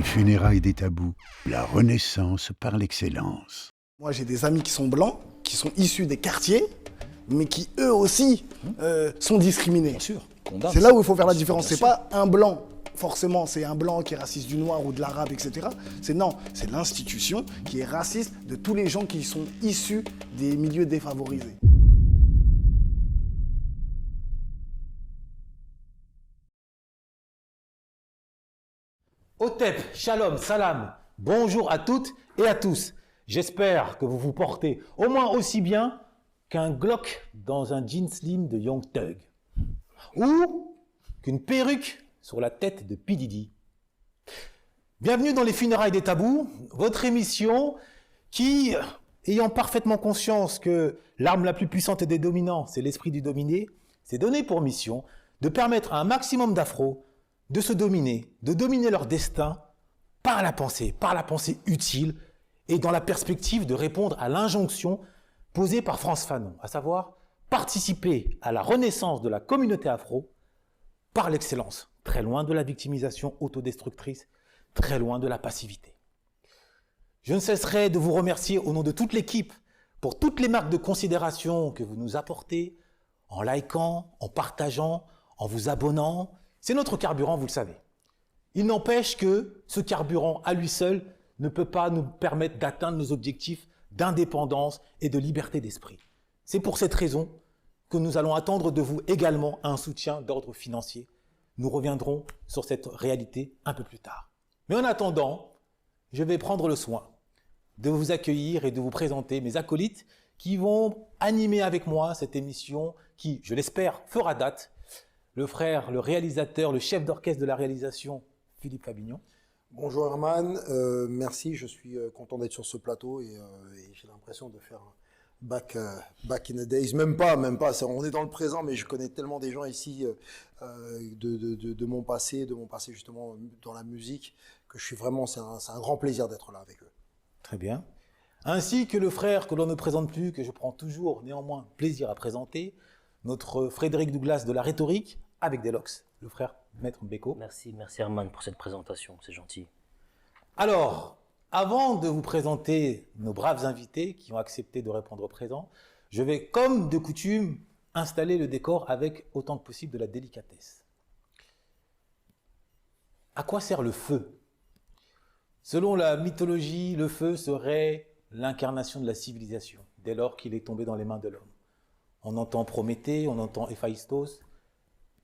funérailles des tabous, la renaissance par l'excellence. Moi, j'ai des amis qui sont blancs, qui sont issus des quartiers, mais qui eux aussi sont discriminés. Bien sûr. C'est là où il faut faire la différence. C'est pas un blanc, forcément, c'est un blanc qui est raciste du noir ou de l'arabe, etc. C'est non, c'est l'institution qui est raciste de tous les gens qui sont issus des milieux défavorisés. Otep, shalom, salam, bonjour à toutes et à tous. J'espère que vous vous portez au moins aussi bien qu'un Glock dans un jean slim de Young Thug. Ou qu'une perruque sur la tête de P. Diddy. Bienvenue dans les funérailles des tabous, votre émission qui, ayant parfaitement conscience que l'arme la plus puissante et des dominants, c'est l'esprit du dominé, s'est donné pour mission de permettre à un maximum d'afros de se dominer, de dominer leur destin par la pensée utile et dans la perspective de répondre à l'injonction posée par Frantz Fanon, à savoir participer à la renaissance de la communauté afro par l'excellence, très loin de la victimisation autodestructrice, très loin de la passivité. Je ne cesserai de vous remercier au nom de toute l'équipe pour toutes les marques de considération que vous nous apportez, en likant, en partageant, en vous abonnant. C'est notre carburant, vous le savez. Il n'empêche que ce carburant, à lui seul, ne peut pas nous permettre d'atteindre nos objectifs d'indépendance et de liberté d'esprit. C'est pour cette raison que nous allons attendre de vous également un soutien d'ordre financier. Nous reviendrons sur cette réalité un peu plus tard. Mais en attendant, je vais prendre le soin de vous accueillir et de vous présenter mes acolytes qui vont animer avec moi cette émission qui, je l'espère, fera date. Le frère, le réalisateur, le chef d'orchestre de la réalisation, Philippe Fabignon. Bonjour Herman, merci, je suis content d'être sur ce plateau et j'ai l'impression de faire back in the days, même pas, on est dans le présent, mais je connais tellement des gens ici de mon passé justement dans la musique, que je suis vraiment, c'est un grand plaisir d'être là avec eux. Très bien. Ainsi que le frère que l'on ne présente plus, que je prends toujours néanmoins plaisir à présenter, notre Frédéric Douglas de la rhétorique, avec des locks, le frère Maître Beko. Merci Herman pour cette présentation, c'est gentil. Alors, avant de vous présenter nos braves invités qui ont accepté de répondre présent, je vais, comme de coutume, installer le décor avec autant que possible de la délicatesse. À quoi sert le feu? Selon la mythologie, le feu serait l'incarnation de la civilisation, dès lors qu'il est tombé dans les mains de l'homme. On entend Prométhée, on entend Héphaïstos.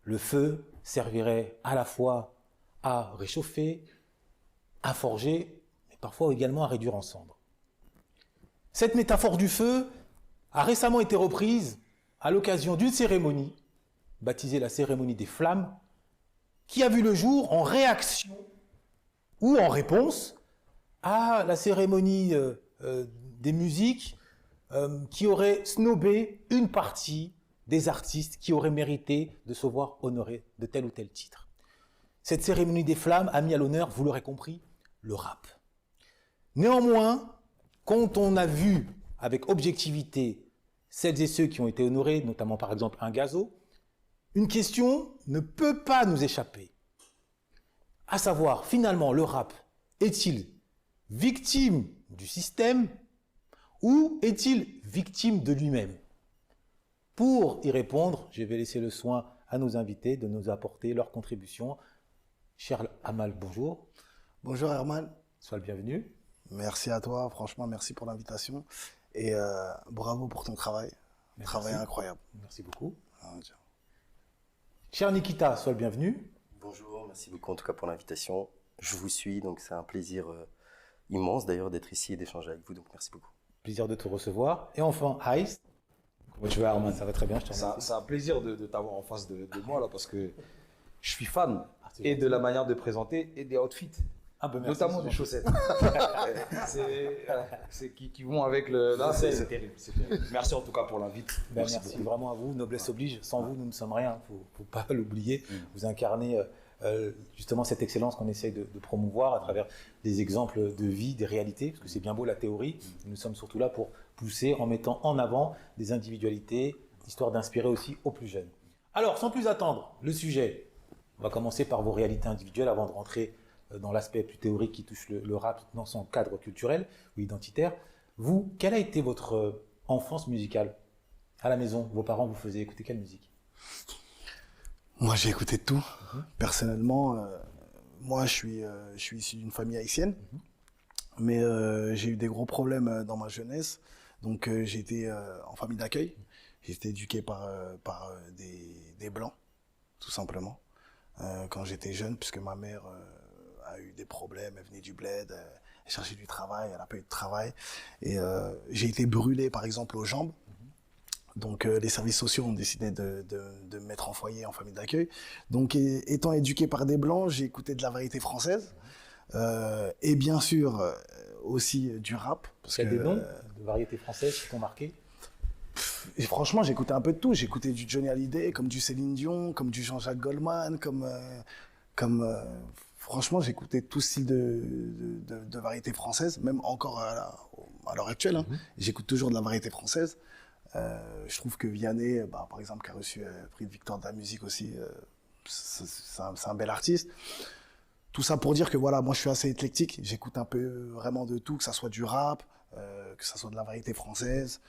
Le feu servirait à la fois à réchauffer, à forger, mais parfois également à réduire en cendres. Cette métaphore du feu a récemment été reprise à l'occasion d'une cérémonie, baptisée la cérémonie des flammes, qui a vu le jour en réaction ou en réponse à la cérémonie des musiques qui aurait snobé une partie des artistes qui auraient mérité de se voir honorés de tel ou tel titre. Cette cérémonie des flammes a mis à l'honneur, vous l'aurez compris, le rap. Néanmoins, quand on a vu avec objectivité celles et ceux qui ont été honorés, notamment par exemple un Gazo, une question ne peut pas nous échapper. À savoir, finalement, le rap est-il victime du système ou est-il victime de lui-même? Pour y répondre, je vais laisser le soin à nos invités de nous apporter leur contribution. Cher Amal, bonjour. Bonjour Herman. Sois le bienvenu. Merci à toi, franchement, merci pour l'invitation et bravo pour ton travail. Merci. Travail incroyable. Merci beaucoup. Ah, Cher Nikita, sois le bienvenu. Bonjour, merci beaucoup en tout cas pour l'invitation. Je vous suis, donc c'est un plaisir immense d'ailleurs d'être ici et d'échanger avec vous, donc merci beaucoup. Plaisir de te recevoir. Et enfin, Heist. Comment tu vas, Arman? Ça va très bien, je te remercie. C'est un plaisir de t'avoir en face de moi là, parce que je suis fan et de la manière de présenter et des outfits. Ah ben merci, notamment des chaussettes. c'est qui vont avec le. Là, c'est terrible, c'est terrible. Merci en tout cas pour l'invite. Merci vraiment à vous. Noblesse oblige. Sans vous, nous ne sommes rien. Faut pas l'oublier. Vous incarnez justement cette excellence qu'on essaye de promouvoir à travers des exemples de vie, des réalités, parce que c'est bien beau la théorie. Nous sommes surtout là pour pousser en mettant en avant des individualités, histoire d'inspirer aussi aux plus jeunes. Alors, sans plus attendre, le sujet. On va commencer par vos réalités individuelles avant de rentrer dans l'aspect plus théorique qui touche le rap dans son cadre culturel ou identitaire. Vous, quelle a été votre enfance musicale à la maison? Vos parents vous faisaient écouter quelle musique? Moi, j'ai écouté de tout. Personnellement, moi, je suis issu d'une famille haïtienne, mais j'ai eu des gros problèmes dans ma jeunesse. Donc, j'ai été en famille d'accueil. J'ai été éduqué par des Blancs, tout simplement. Quand j'étais jeune, puisque ma mère a eu des problèmes, elle venait du bled, elle cherchait du travail, elle n'a pas eu de travail. Et j'ai été brûlé, par exemple, aux jambes. Donc les services sociaux ont décidé de me mettre en foyer, en famille d'accueil. Donc étant éduqué par des Blancs, j'ai écouté de la variété française. Et bien sûr, aussi du rap. Parce Il y a que, des noms de variétés françaises qui t'ont marqué? et franchement, j'écoutais un peu de tout. J'écoutais du Johnny Hallyday, comme du Céline Dion, comme du Jean-Jacques Goldman, franchement, j'écoutais tout style de variété française, même encore à l'heure actuelle. Hein. J'écoute toujours de la variété française. Je trouve que Vianney, par exemple, qui a reçu le prix de Victoire de la musique aussi, c'est un bel artiste. Tout ça pour dire que voilà, moi je suis assez éclectique. J'écoute un peu vraiment de tout, que ça soit du rap, que ça soit de la variété française.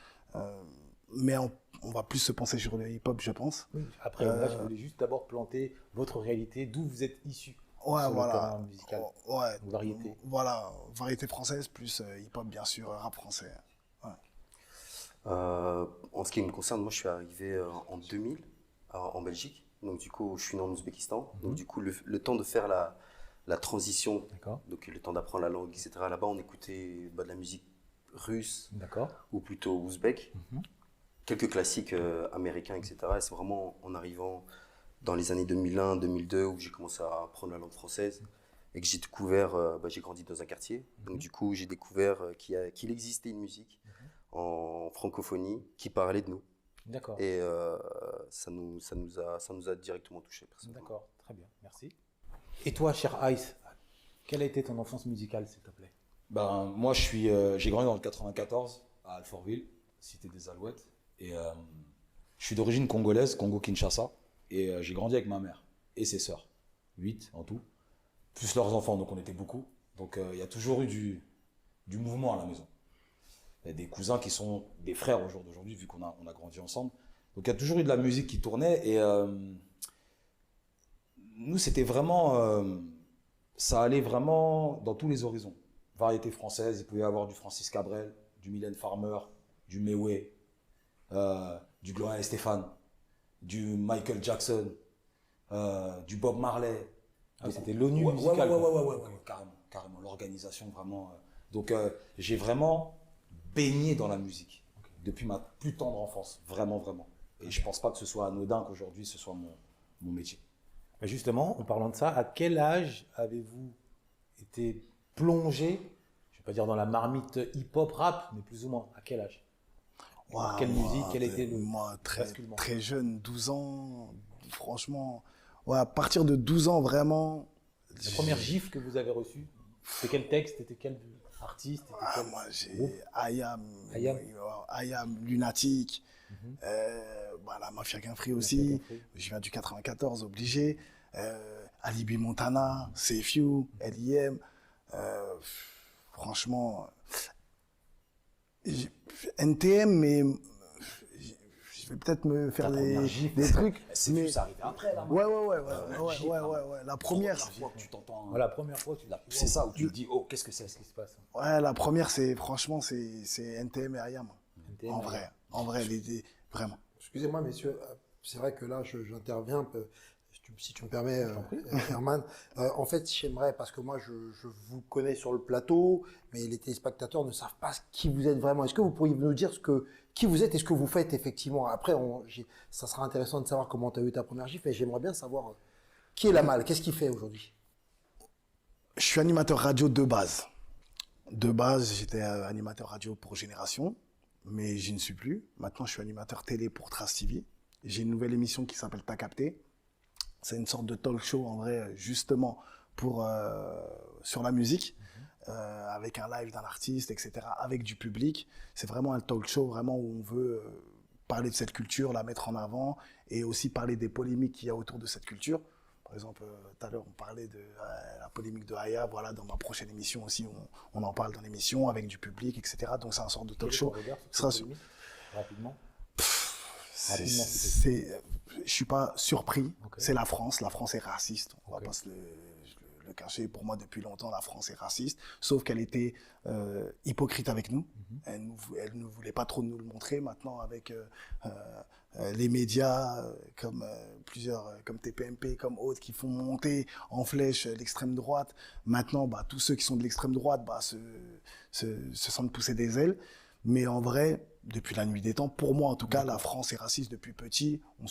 Mais on va plus se pencher sur le hip-hop, je pense. Oui. Après, là, je voulais juste d'abord planter votre réalité, d'où vous êtes issu Ouais, sur le voilà. terrain musical. Ouais. Donc, variété. Voilà, variété française plus hip-hop, bien sûr, rap français. Ouais. En ce qui me concerne, moi je suis arrivé en 2000 en Belgique. Donc du coup, je suis né en Ouzbékistan. Donc du coup, le temps de faire la transition, D'accord. donc le temps d'apprendre la langue, etc. Là-bas, on écoutait de la musique russe D'accord. ou plutôt ouzbek. Quelques classiques américains, etc. Et c'est vraiment en arrivant dans les années 2001-2002 où j'ai commencé à apprendre la langue française et que j'ai découvert, j'ai grandi dans un quartier. Donc du coup, j'ai découvert qu'il existait une musique en francophonie qui parlait de nous. D'accord. Et ça nous a directement touchés, personnellement. D'accord, très bien, merci. Et toi, cher Ice, quelle a été ton enfance musicale, s'il te plaît? Moi, j'ai grandi dans le 94 à Alfortville, cité des Alouettes. Et je suis d'origine congolaise, Congo-Kinshasa. Et j'ai grandi avec ma mère et ses sœurs, 8 en tout, plus leurs enfants, donc on était beaucoup. Donc il y a toujours eu du mouvement à la maison. Il y a des cousins qui sont des frères au jour d'aujourd'hui, vu qu'on a grandi ensemble. Donc il y a toujours eu de la musique qui tournait. Et nous, c'était vraiment... ça allait vraiment dans tous les horizons. Variété française, il pouvait y avoir du Francis Cabrel, du Mylène Farmer, du Mewé, du Gloria Estefan, du Michael Jackson, du Bob Marley. Ah, c'était l'ONU musicale. Ouais, carrément. L'organisation, vraiment. Donc, j'ai vraiment baigné dans la musique depuis ma plus tendre enfance. Vraiment. Et je pense pas que ce soit anodin qu'aujourd'hui, ce soit mon métier. Mais justement, en parlant de ça, à quel âge avez-vous été plongé, je ne vais pas dire dans la marmite hip-hop rap, mais plus ou moins, à quel âge? Quelle musique, quel était le Moi, basculement? très jeune, 12 ans, franchement. Ouais, à partir de 12 ans, vraiment. La première gifle que vous avez reçue, c'était quel texte, c'était quel artiste, c'était quel Moi, j'ai groupe? Ayam, Lunatic, la Mafia Guinfrey aussi. Guinfrey. Je viens du 94, obligé. Alibi Montana, CFU, LIM. Franchement, NTM, mais je vais peut-être me faire des trucs. C'est ça arrivé après, là. Ouais. La première. Tu t'entends. La première fois, C'est ça où tu te dis, oh, qu'est-ce que c'est? Qu'est-ce qui se passe? Ouais, la première, franchement, c'est NTM et Ayam. NTM, En vrai, vraiment. Excusez-moi, messieurs, c'est vrai que là, j'interviens un peu, si tu me permets, Herman. En fait, j'aimerais, parce que moi, je vous connais sur le plateau, mais les téléspectateurs ne savent pas qui vous êtes vraiment. Est-ce que vous pourriez nous dire qui vous êtes et ce que vous faites effectivement? Après, ça sera intéressant de savoir comment tu as eu ta première gifle, mais j'aimerais bien savoir qui est Lamal, qu'est-ce qu'il fait aujourd'hui? Je suis animateur radio de base. De base, j'étais animateur radio pour Génération, mais je ne suis plus. Maintenant, je suis animateur télé pour Trace TV. J'ai une nouvelle émission qui s'appelle T'as capté. C'est une sorte de talk show, en vrai, justement, sur la musique, avec un live d'un artiste, etc., avec du public. C'est vraiment un talk show, vraiment, où on veut parler de cette culture, la mettre en avant, et aussi parler des polémiques qu'il y a autour de cette culture. Par exemple, tout à l'heure, on parlait de la polémique de Aya. Voilà, dans ma prochaine émission aussi, on en parle dans l'émission avec du public, etc. Donc, c'est un sorte de talk show. Rapidement. Je suis pas surpris. Okay. C'est la France. La France est raciste. On Okay. va pas se le cacher. Pour moi, depuis longtemps, la France est raciste. Sauf qu'elle était hypocrite avec nous. Elle ne voulait pas trop nous le montrer. Maintenant, avec les médias comme comme TPMP, comme autres, qui font monter en flèche l'extrême droite. Maintenant, tous ceux qui sont de l'extrême droite se sentent pousser des ailes. Mais en vrai, depuis la nuit des temps, pour moi en tout cas, la France est raciste depuis petit. On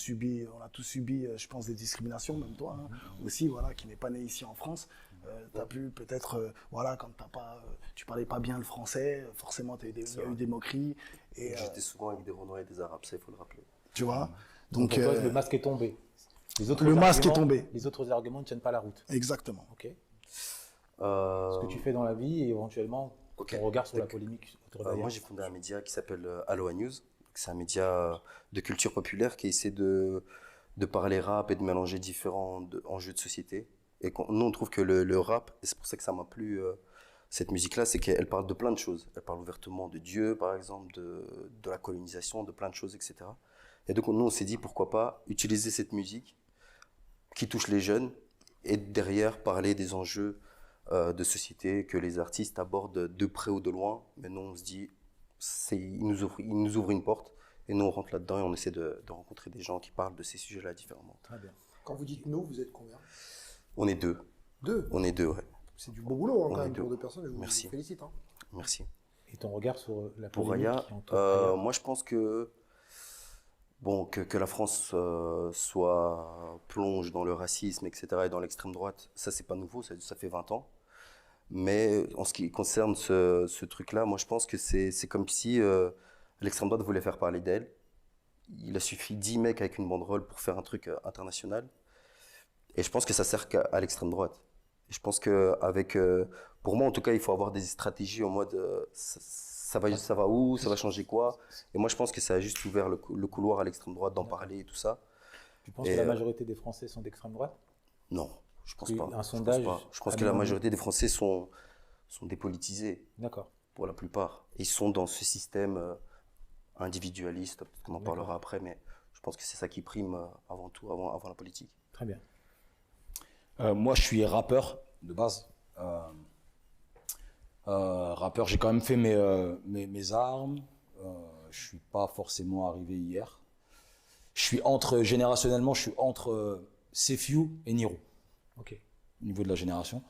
a tous subi, je pense, des discriminations, même toi aussi, voilà, qui n'est pas né ici en France. Tu as pu peut-être, voilà, quand tu parlais pas bien le français, forcément il y a eu des moqueries. Et j'étais souvent avec des Renois et des Arabes, ça il faut le rappeler. Tu vois. Donc pour toi, le masque est tombé. Le masque est tombé. Les autres arguments ne tiennent pas la route. Exactement. Ok. Ce que tu fais dans la vie et éventuellement ton regard sur la polémique autour d'Aya. Moi, j'ai fondé un média qui s'appelle Aloha News. C'est un média de culture populaire qui essaie de parler rap et de mélanger différents enjeux de société. Et nous, on trouve que le rap, et c'est pour ça que ça m'a plu, cette musique-là, c'est qu'elle parle de plein de choses. Elle parle ouvertement de Dieu, par exemple, de la colonisation, de plein de choses, etc. Et donc, nous, on s'est dit, pourquoi pas utiliser cette musique qui touche les jeunes et derrière parler des enjeux de société que les artistes abordent de près ou de loin. Mais nous, on se dit, ils nous ouvrent une porte et nous, on rentre là-dedans et on essaie de rencontrer des gens qui parlent de ces sujets-là différemment. Très bien. Quand vous dites nous, vous êtes combien? On est deux. On est deux, ouais. C'est du beau boulot quand même deux. pour deux personnes. Je vous Merci. félicite. Merci. Et ton regard sur la Pour polémique Aya, qui entoure Aya. moi je pense que la France plonge dans le racisme, etc., et dans l'extrême droite, ça c'est pas nouveau, ça fait 20 ans. Mais en ce qui concerne ce truc-là, moi je pense que c'est comme si l'extrême droite voulait faire parler d'elle. Il a suffi 10 mecs avec une banderole pour faire un truc international. Et je pense que ça sert qu'à l'extrême droite. Et je pense pour moi en tout cas, il faut avoir des stratégies en mode ça va où, ça va changer quoi. Et moi je pense que ça a juste ouvert le couloir à l'extrême droite d'en parler et tout ça. Tu penses que la majorité des Français sont d'extrême droite? Non, je pense pas. Un sondage. Je pense que la majorité des Français sont dépolitisés. D'accord. Pour la plupart. Ils sont dans ce système individualiste, peut-être qu'on en parlera après, mais je pense que c'est ça qui prime avant tout, avant la politique. Très bien. Moi, je suis rappeur de base. Rappeur, j'ai quand même fait mes armes. Je suis pas forcément arrivé hier. Générationnellement, je suis entre Sefiu et Niro. Ok. Au niveau de la génération.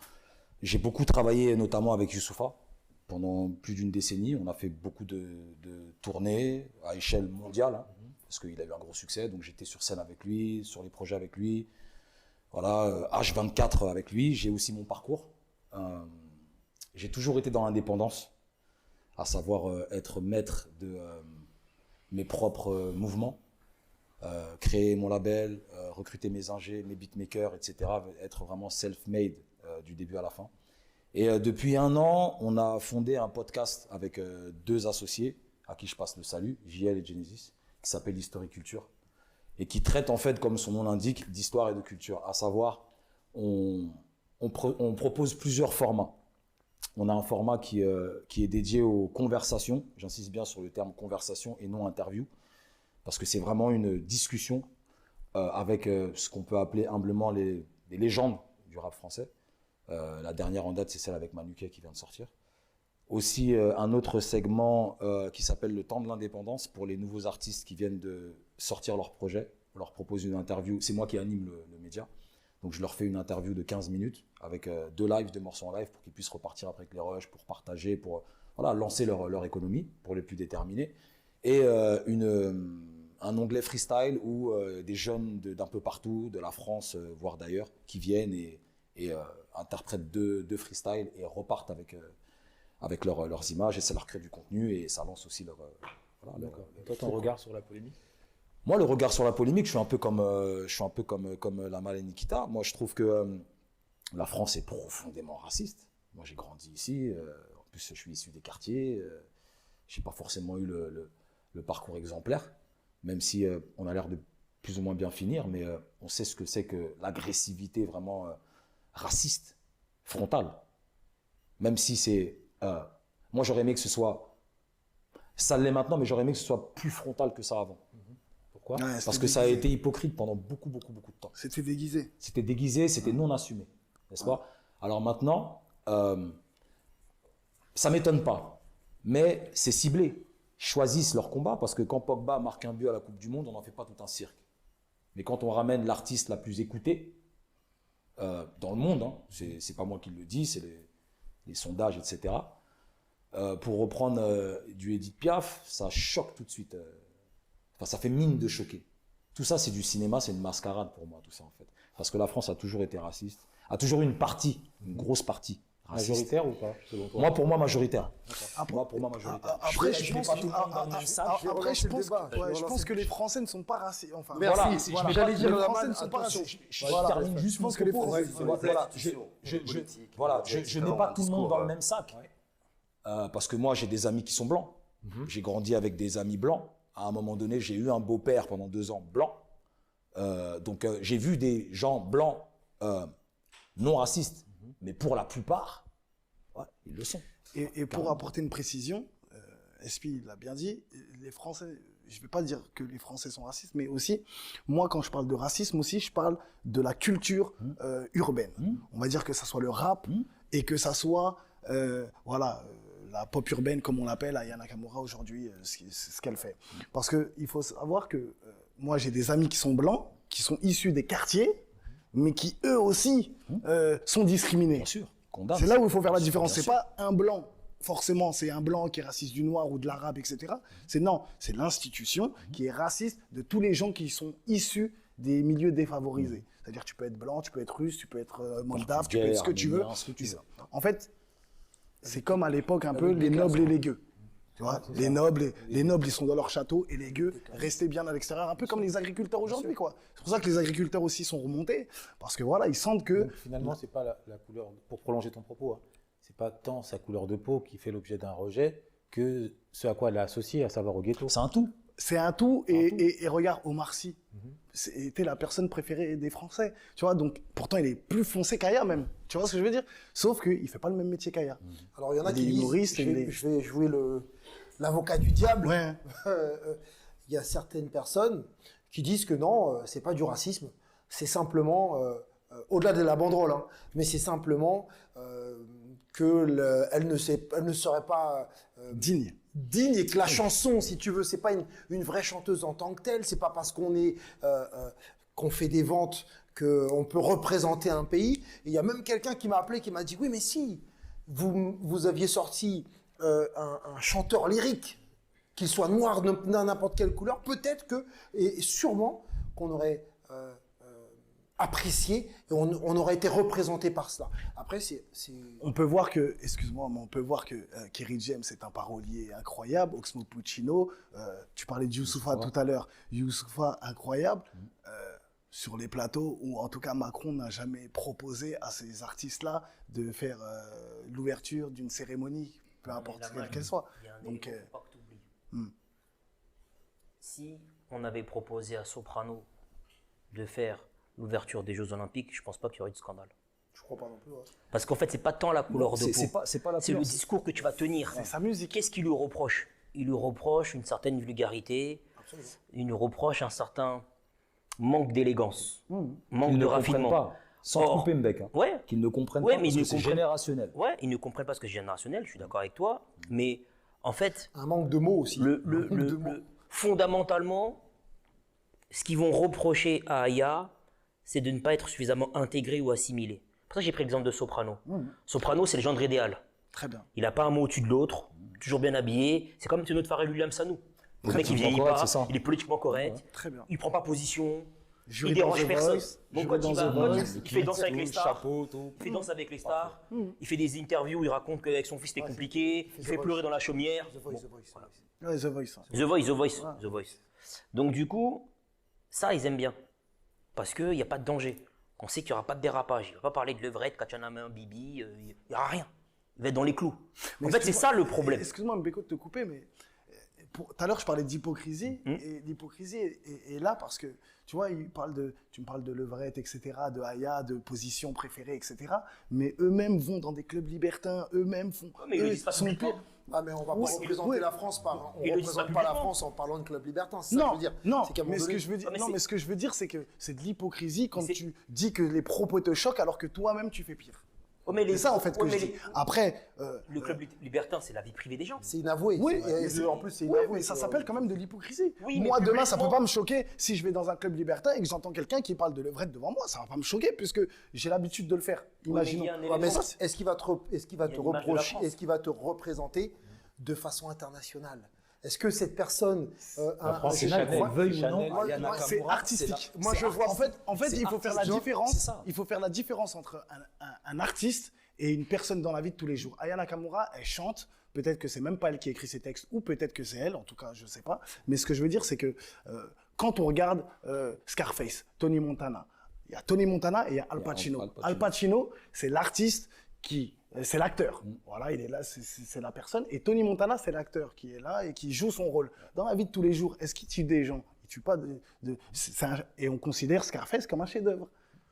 J'ai beaucoup travaillé notamment avec Youssoupha pendant plus d'une décennie. On a fait beaucoup de tournées à échelle mondiale, parce qu'il a eu un gros succès. Donc j'étais sur scène avec lui, sur les projets avec lui. Voilà, H24 avec lui. J'ai aussi mon parcours. J'ai toujours été dans l'indépendance, à savoir être maître de mes propres mouvements, créer mon label, recruter mes ingés, mes beatmakers, etc. Être vraiment self-made du début à la fin. Et depuis 1 an, on a fondé un podcast avec 2 associés, à qui je passe le salut, JL et Genesis, qui s'appelle Historiculture, et qui traite en fait, comme son nom l'indique, d'histoire et de culture. À savoir, on propose plusieurs formats. On a un format qui est dédié aux conversations, j'insiste bien sur le terme conversation et non interview, parce que c'est vraiment une discussion avec ce qu'on peut appeler humblement les légendes du rap français. La dernière en date, c'est celle avec Manuquet qui vient de sortir. Aussi un autre segment qui s'appelle le temps de l'indépendance pour les nouveaux artistes qui viennent de sortir leur projet. On leur propose une interview. C'est moi qui anime le média. Donc je leur fais une interview de 15 minutes avec 2 morceaux en live pour qu'ils puissent repartir après avec les rushs, pour partager, pour lancer leur économie pour les plus déterminés. Et un onglet freestyle où des jeunes d'un peu partout, de la France, voire d'ailleurs, qui viennent et interprètent 2 freestyles et repartent avec leurs images, et ça leur crée du contenu et ça lance aussi leur Et toi, ton regard sur la polémique? Moi, le regard sur la polémique, je suis un peu comme Lamal et Nikita. Moi, je trouve que la France est profondément raciste. Moi, j'ai grandi ici. En plus, je suis issu des quartiers. Je n'ai pas forcément eu le parcours exemplaire, même si on a l'air de plus ou moins bien finir, mais on sait ce que c'est que l'agressivité vraiment raciste, frontale. Même si c'est... moi, j'aurais aimé que ce soit... Ça l'est maintenant, mais j'aurais aimé que ce soit plus frontal que ça avant. Pourquoi? Ouais, Parce c'était que ça a déguisé. été hypocrite pendant beaucoup de temps. C'était déguisé. C'était déguisé, c'était non assumé, n'est-ce pas? Alors maintenant, ça m'étonne pas, mais c'est ciblé. Ils choisissent leur combat parce que quand Pogba marque un but à la Coupe du Monde, on n'en fait pas tout un cirque. Mais quand on ramène l'artiste la plus écoutée dans le monde, hein, c'est pas moi qui le dis, c'est les sondages, etc. Pour reprendre du Edith Piaf, ça choque tout de suite. Enfin, ça fait mine de choquer. Tout ça, c'est du cinéma, c'est une mascarade pour moi, tout ça en fait. Parce que la France a toujours été raciste, a toujours eu une partie, une grosse partie raciste. Majoritaire ou pas, selon toi? Moi, pour moi, majoritaire. Après- Moi, pour moi, majoritaire. Après, Je je mets pense pas que- tout le monde dans le même sac. je vais Après, relancer je le pense, débat. ouais, je pense que les Français ne sont pas racistes. Enfin, Merci. voilà, Si, voilà. j'allais dire, les Laman, Français ne sont pas attention. racistes. Je Voilà. termine juste Je pense mon que les propos. Français- Voilà, politiques, voilà, etc., je n'ai pas tout le monde dans le même sac. Parce que moi, j'ai des amis qui sont blancs. J'ai grandi avec des amis blancs. À un moment donné, j'ai eu un beau-père pendant 2 ans blanc. Donc, j'ai vu des gens blancs non racistes. Mais pour la plupart, ouais, ils le sont. Et pour apporter une précision, Espi l'a bien dit, les Français, je ne vais pas dire que les Français sont racistes, mais aussi, moi, quand je parle de racisme aussi, je parle de la culture urbaine. On va dire que ça soit le rap et que ça soit, la pop urbaine, comme on l'appelle, Aya Nakamura aujourd'hui, c'est ce qu'elle fait. Parce qu'il faut savoir que moi, j'ai des amis qui sont blancs, qui sont issus des quartiers, mais qui, eux aussi, sont discriminés. Bien sûr. Condamne. C'est là où il faut faire la Bien différence. sûr. C'est pas un blanc, forcément, c'est un blanc qui est raciste du noir ou de l'arabe, etc. C'est non, c'est l'institution qui est raciste de tous les gens qui sont issus des milieux défavorisés. C'est-à-dire que tu peux être blanc, tu peux être russe, tu peux être moldave, tu peux être ce que tu veux. Arménien, ce que tu veux. En fait, c'est comme à l'époque un peu les nobles et les gueux. Tu vois, les nobles, ils sont dans leur château et les gueux restaient bien à l'extérieur, un peu comme les agriculteurs aujourd'hui, quoi. C'est pour ça que les agriculteurs aussi sont remontés, parce que voilà, ils sentent que Donc, finalement, c'est pas la couleur, pour prolonger ton propos, hein, c'est pas tant sa couleur de peau qui fait l'objet d'un rejet que ce à quoi elle est associée, à savoir au ghetto. C'est un tout. c'est un tout. Et regarde, Omar Sy, était la personne préférée des Français. Tu vois, donc pourtant, il est plus foncé qu'Aya même. Tu vois ce que je veux dire? Sauf qu'il ne fait pas le même métier qu'Aya. Alors, il y en a Des qui disent, humoristes, je vais jouer l'avocat du diable. Ouais. Il y a certaines personnes qui disent que non, c'est pas du racisme, c'est simplement, au-delà de la banderole, hein, mais c'est simplement qu'elle ne serait pas Digne. digne et que la chanson, si tu veux, c'est pas une vraie chanteuse en tant que telle, c'est pas parce qu'on fait des ventes qu'on peut représenter un pays. Et il y a même quelqu'un qui m'a appelé, qui m'a dit, oui, mais si, vous aviez sorti un chanteur lyrique, qu'il soit noir de n'importe quelle couleur, peut-être que, et sûrement qu'on aurait apprécié et on aurait été représenté par cela. Après, On peut voir que, excuse-moi, mais on peut voir que Kerry James est un parolier incroyable, Oxmo Puccino, tu parlais de Youssoupha tout à l'heure, Youssoupha incroyable, sur les plateaux où en tout cas Macron n'a jamais proposé à ces artistes-là de faire l'ouverture d'une cérémonie, peu importe quelle qu'elle soit. Il y a un Donc, élément, faut pas que t'oublies. Si on avait proposé à Soprano de faire l'ouverture des Jeux Olympiques, je pense pas qu'il y aurait eu de scandale. je crois pas non plus. Ouais. Parce qu'en fait, c'est pas tant la couleur de peau. C'est pas la C'est le couleur. discours que tu vas tenir. c'est sa musique. Qu'est-ce qu'il lui reproche? Il lui reproche une certaine vulgarité, il lui reproche un certain manque d'élégance, manque Qu'ils de ne raffinement. comprennent pas, sans Or, couper Mbec. Hein. Ouais, Qu'ils ne comprennent Ouais, pas mais parce ils que ne c'est comprennent- générationnel. ouais, ils ne comprennent pas ce que c'est générationnel, je suis d'accord avec toi, mais en fait, Un manque de mots aussi. fondamentalement, ce qu'ils vont reprocher à Aya, c'est de ne pas être suffisamment intégré ou assimilé. Pour ça, j'ai pris l'exemple de Soprano. Soprano, c'est le genre idéal. Très bien. Il n'a pas un mot au-dessus de l'autre, toujours bien habillé. C'est comme notre frère William Sanou. Le mec, il vieillit correct, pas, c'est ça. il est politiquement correct, Très bien. il prend pas position, Jury il dérange dans The personne. Voice, Bon, jury quand dans il The va, Voice, il fait danser avec les stars. Chapeau, tout. Il fait danser avec les stars, il fait des interviews, il raconte qu'avec son fils c'était compliqué, il fait pleurer dans la chaumière. The Voice, The Voice. Ouais, The Voice. hein. The Voice. Donc du coup, ça ils aiment bien. Parce qu'il n'y a pas de danger. On sait qu'il n'y aura pas de dérapage. Il ne va pas parler de levrette, Kachanama, Bibi, il n'y aura rien. Il va être dans les clous. En fait, c'est ça le problème. Excuse-moi, Mbeko, de te couper, mais tout à l'heure, je parlais d'hypocrisie, et l'hypocrisie est là parce que, tu vois, tu me parles de Levrette, etc., de Aya, de position préférée, etc., mais eux-mêmes vont dans des clubs libertins, eux-mêmes font... mais ils le eux disent pas sont publiquement. pires. Ah, mais on va pas Ouais, représenter ouais. la France par. On Ils ne le disent pas représente pas la publiquement. France en parlant de club libertin. C'est ça que je Non, veux dire. non, C'est qu'à un moment mais ce donné- que je veux dire, mais non, c'est- mais ce que je veux dire, c'est que c'est de l'hypocrisie quand c'est- tu dis que les propos te choquent alors que toi-même tu fais pire. Oh, mais les- C'est ça en fait que ouais, je mais dis. Après, Le club libertin, c'est la vie privée des gens. C'est inavoué. oui, En plus, c'est oui, inavoué. mais ça s'appelle quand même de l'hypocrisie. Oui, mais Moi, demain, ça peut publiquement- pas me choquer si je vais dans un club libertin et que j'entends quelqu'un qui parle de Levrette devant moi. Ça va pas me choquer puisque j'ai l'habitude de le faire. Imaginons. il y a un Ouais, élément- mais est-ce qu'il va te, est-ce qu'il va Il y a te l'image de la reprocher, France. est-ce qu'il va te représenter de façon internationale? Est-ce que cette personne, France, c'est Chanel, Chanel, veuille c'est ou non, Chanel. moi, Aya moi, Nakamura, C'est artistique. c'est Moi, je vois. En fait, C'est il faut faire la artistique. différence. C'est ça. Il faut faire la différence entre un artiste et une personne dans la vie de tous les jours. Aya Nakamura, elle chante. Peut-être que c'est même pas elle qui écrit ses textes, ou peut-être que c'est elle. En tout cas, je sais pas. Mais ce que je veux dire, c'est que quand on regarde Scarface, Tony Montana, il y a Tony Montana et il y a Al Pacino. Al Pacino. Al Pacino, c'est l'artiste c'est l'acteur. Voilà, il est là, c'est la personne. Et Tony Montana, c'est l'acteur qui est là et qui joue son rôle. Dans la vie de tous les jours, est-ce qu'il tue des gens? Il tue pas et on considère Scarface comme un chef-d'œuvre.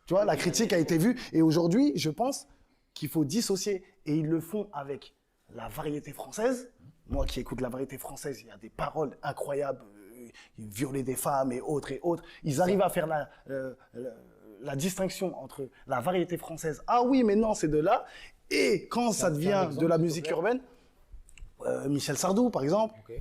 Tu vois, la critique a été vue. Et aujourd'hui, je pense qu'il faut dissocier. Et ils le font avec la variété française. Moi qui écoute la variété française, il y a des paroles incroyables. Violer des femmes et autres et autres. Ils arrivent à faire la distinction entre la variété française. Ah oui, mais non, c'est de là. Et quand ça devient de la musique urbaine, Michel Sardou, par exemple. Ok.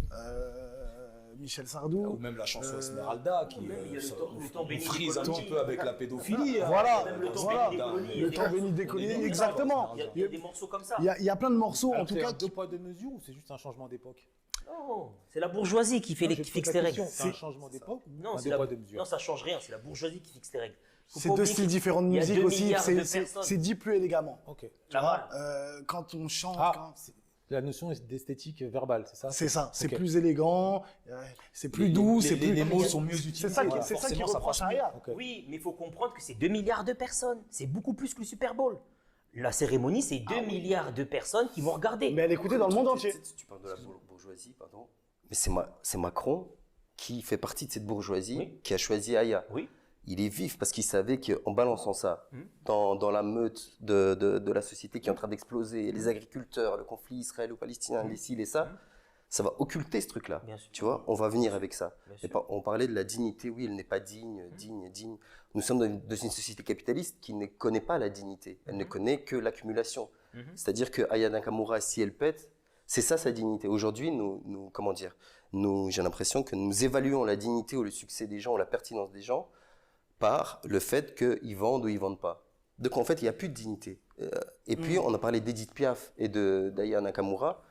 Michel Sardou. Ou même la chanson Esmeralda qui il y a le temps béni des frise un colonies. petit peu avec la pédophilie. Voilà, Même le temps voilà. béni des colonies, Le temps béni des colonies, exactement. Il y a des morceaux comme ça. Il y a plein de morceaux, en tout cas, deux poids, deux mesures ou c'est juste un changement d'époque? Non, c'est la bourgeoisie qui fait Non, je qui te pose fixe la les règles. question, C'est un changement d'époque ou Non, un c'est deux la... poids, deux mesures? non, ça change rien. C'est la bourgeoisie qui fixe les règles. Faut c'est pas deux oublier styles différents de qu'il y a musique 2 aussi. milliards de C'est personnes. dit plus élégamment. Ok. Tu vois, quand on chante, Ah, la notion d'esthétique verbale, c'est ça? c'est ça, c'est Ok. plus élégant, c'est plus doux, c'est plus. Les mots sont mieux utilisés. C'est ça qui Forcément, ça reproche passe à mieux. Aya. Ok. Oui, mais il faut comprendre que c'est 2 milliards de personnes. C'est beaucoup plus que le Super Bowl. La cérémonie, c'est 2 milliards de personnes qui vont regarder. Mais elle est écoutée dans le monde entier. Tu parles de la bourgeoisie, pardon. Mais c'est Macron qui fait partie de cette bourgeoisie Oui. qui a choisi Aya. Oui. Il est vif parce qu'il savait qu'en balançant ça dans la meute de la société qui est en train d'exploser, les agriculteurs, le conflit israélo-palestinien, les ci, les ça, ça va occulter ce truc-là. Bien sûr. Tu vois, on va venir avec ça. Bien Et sûr. on parlait de la dignité, oui, elle n'est pas digne. Nous sommes dans une société capitaliste qui ne connaît pas la dignité. Elle ne connaît que l'accumulation. C'est-à-dire que Aya Nakamura, si elle pète, c'est ça sa dignité. Aujourd'hui, j'ai l'impression que nous évaluons la dignité ou le succès des gens ou la pertinence des gens par le fait qu'ils vendent ou ils vendent pas. Donc en fait, il n'y a plus de dignité. Et puis, on a parlé d'Edith Piaf et d'Aya Nakamura.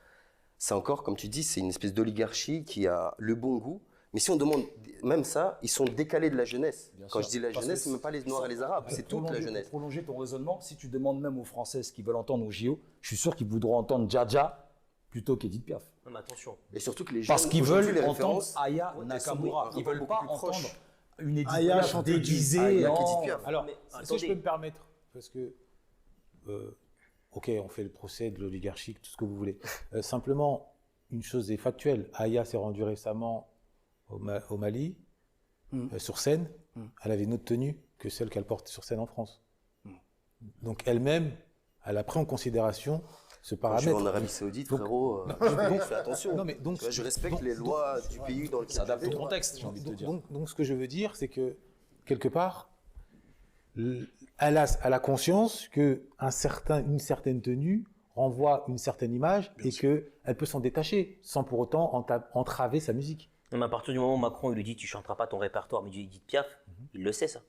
C'est encore, comme tu dis, c'est une espèce d'oligarchie qui a le bon goût. Mais si on demande même ça, ils sont décalés de la jeunesse. Bien Quand sûr. je dis la Parce jeunesse, que c'est même pas les Noirs et les Arabes, c'est toute la jeunesse. Pour prolonger ton raisonnement, si tu demandes même aux Français ce qu'ils veulent entendre au JO, je suis sûr qu'ils voudront entendre Dja plutôt qu'Edith Piaf. Non, mais attention. Et surtout que les jeunes, Parce qu'ils aujourd'hui, veulent les entendre références, Aya elles sont Nakamura. Ils beaucoup veulent pas plus proches. entendre une Edith Aya Piaf chanter du déguisée. Aya en- qu'Edith Piaf. Alors, Mais si attendez. je peux me permettre, parce que, ok, on fait le procès de l'oligarchie, tout ce que vous voulez. Simplement, une chose est factuelle. Aya s'est rendue récemment au Mali, sur scène. Elle avait une autre tenue que celle qu'elle porte sur scène en France. Donc elle-même, elle a pris en considération ce Quand je vais paramètre. en Arabie Saoudite, Donc- frérot, fais attention. Non, mais donc- Tu vois, je respecte donc- les lois du pays dans lequel Ça adapte je au vais. contexte, j'ai envie de te dire. Donc, ce que je veux dire, c'est que, quelque part, elle a conscience qu'une certaine tenue renvoie une certaine image et qu'elle peut s'en détacher sans pour autant entraver sa musique. Non, mais à partir du moment où Macron il lui dit tu chanteras pas ton répertoire, mais tu Edith Piaf, il le sait ça.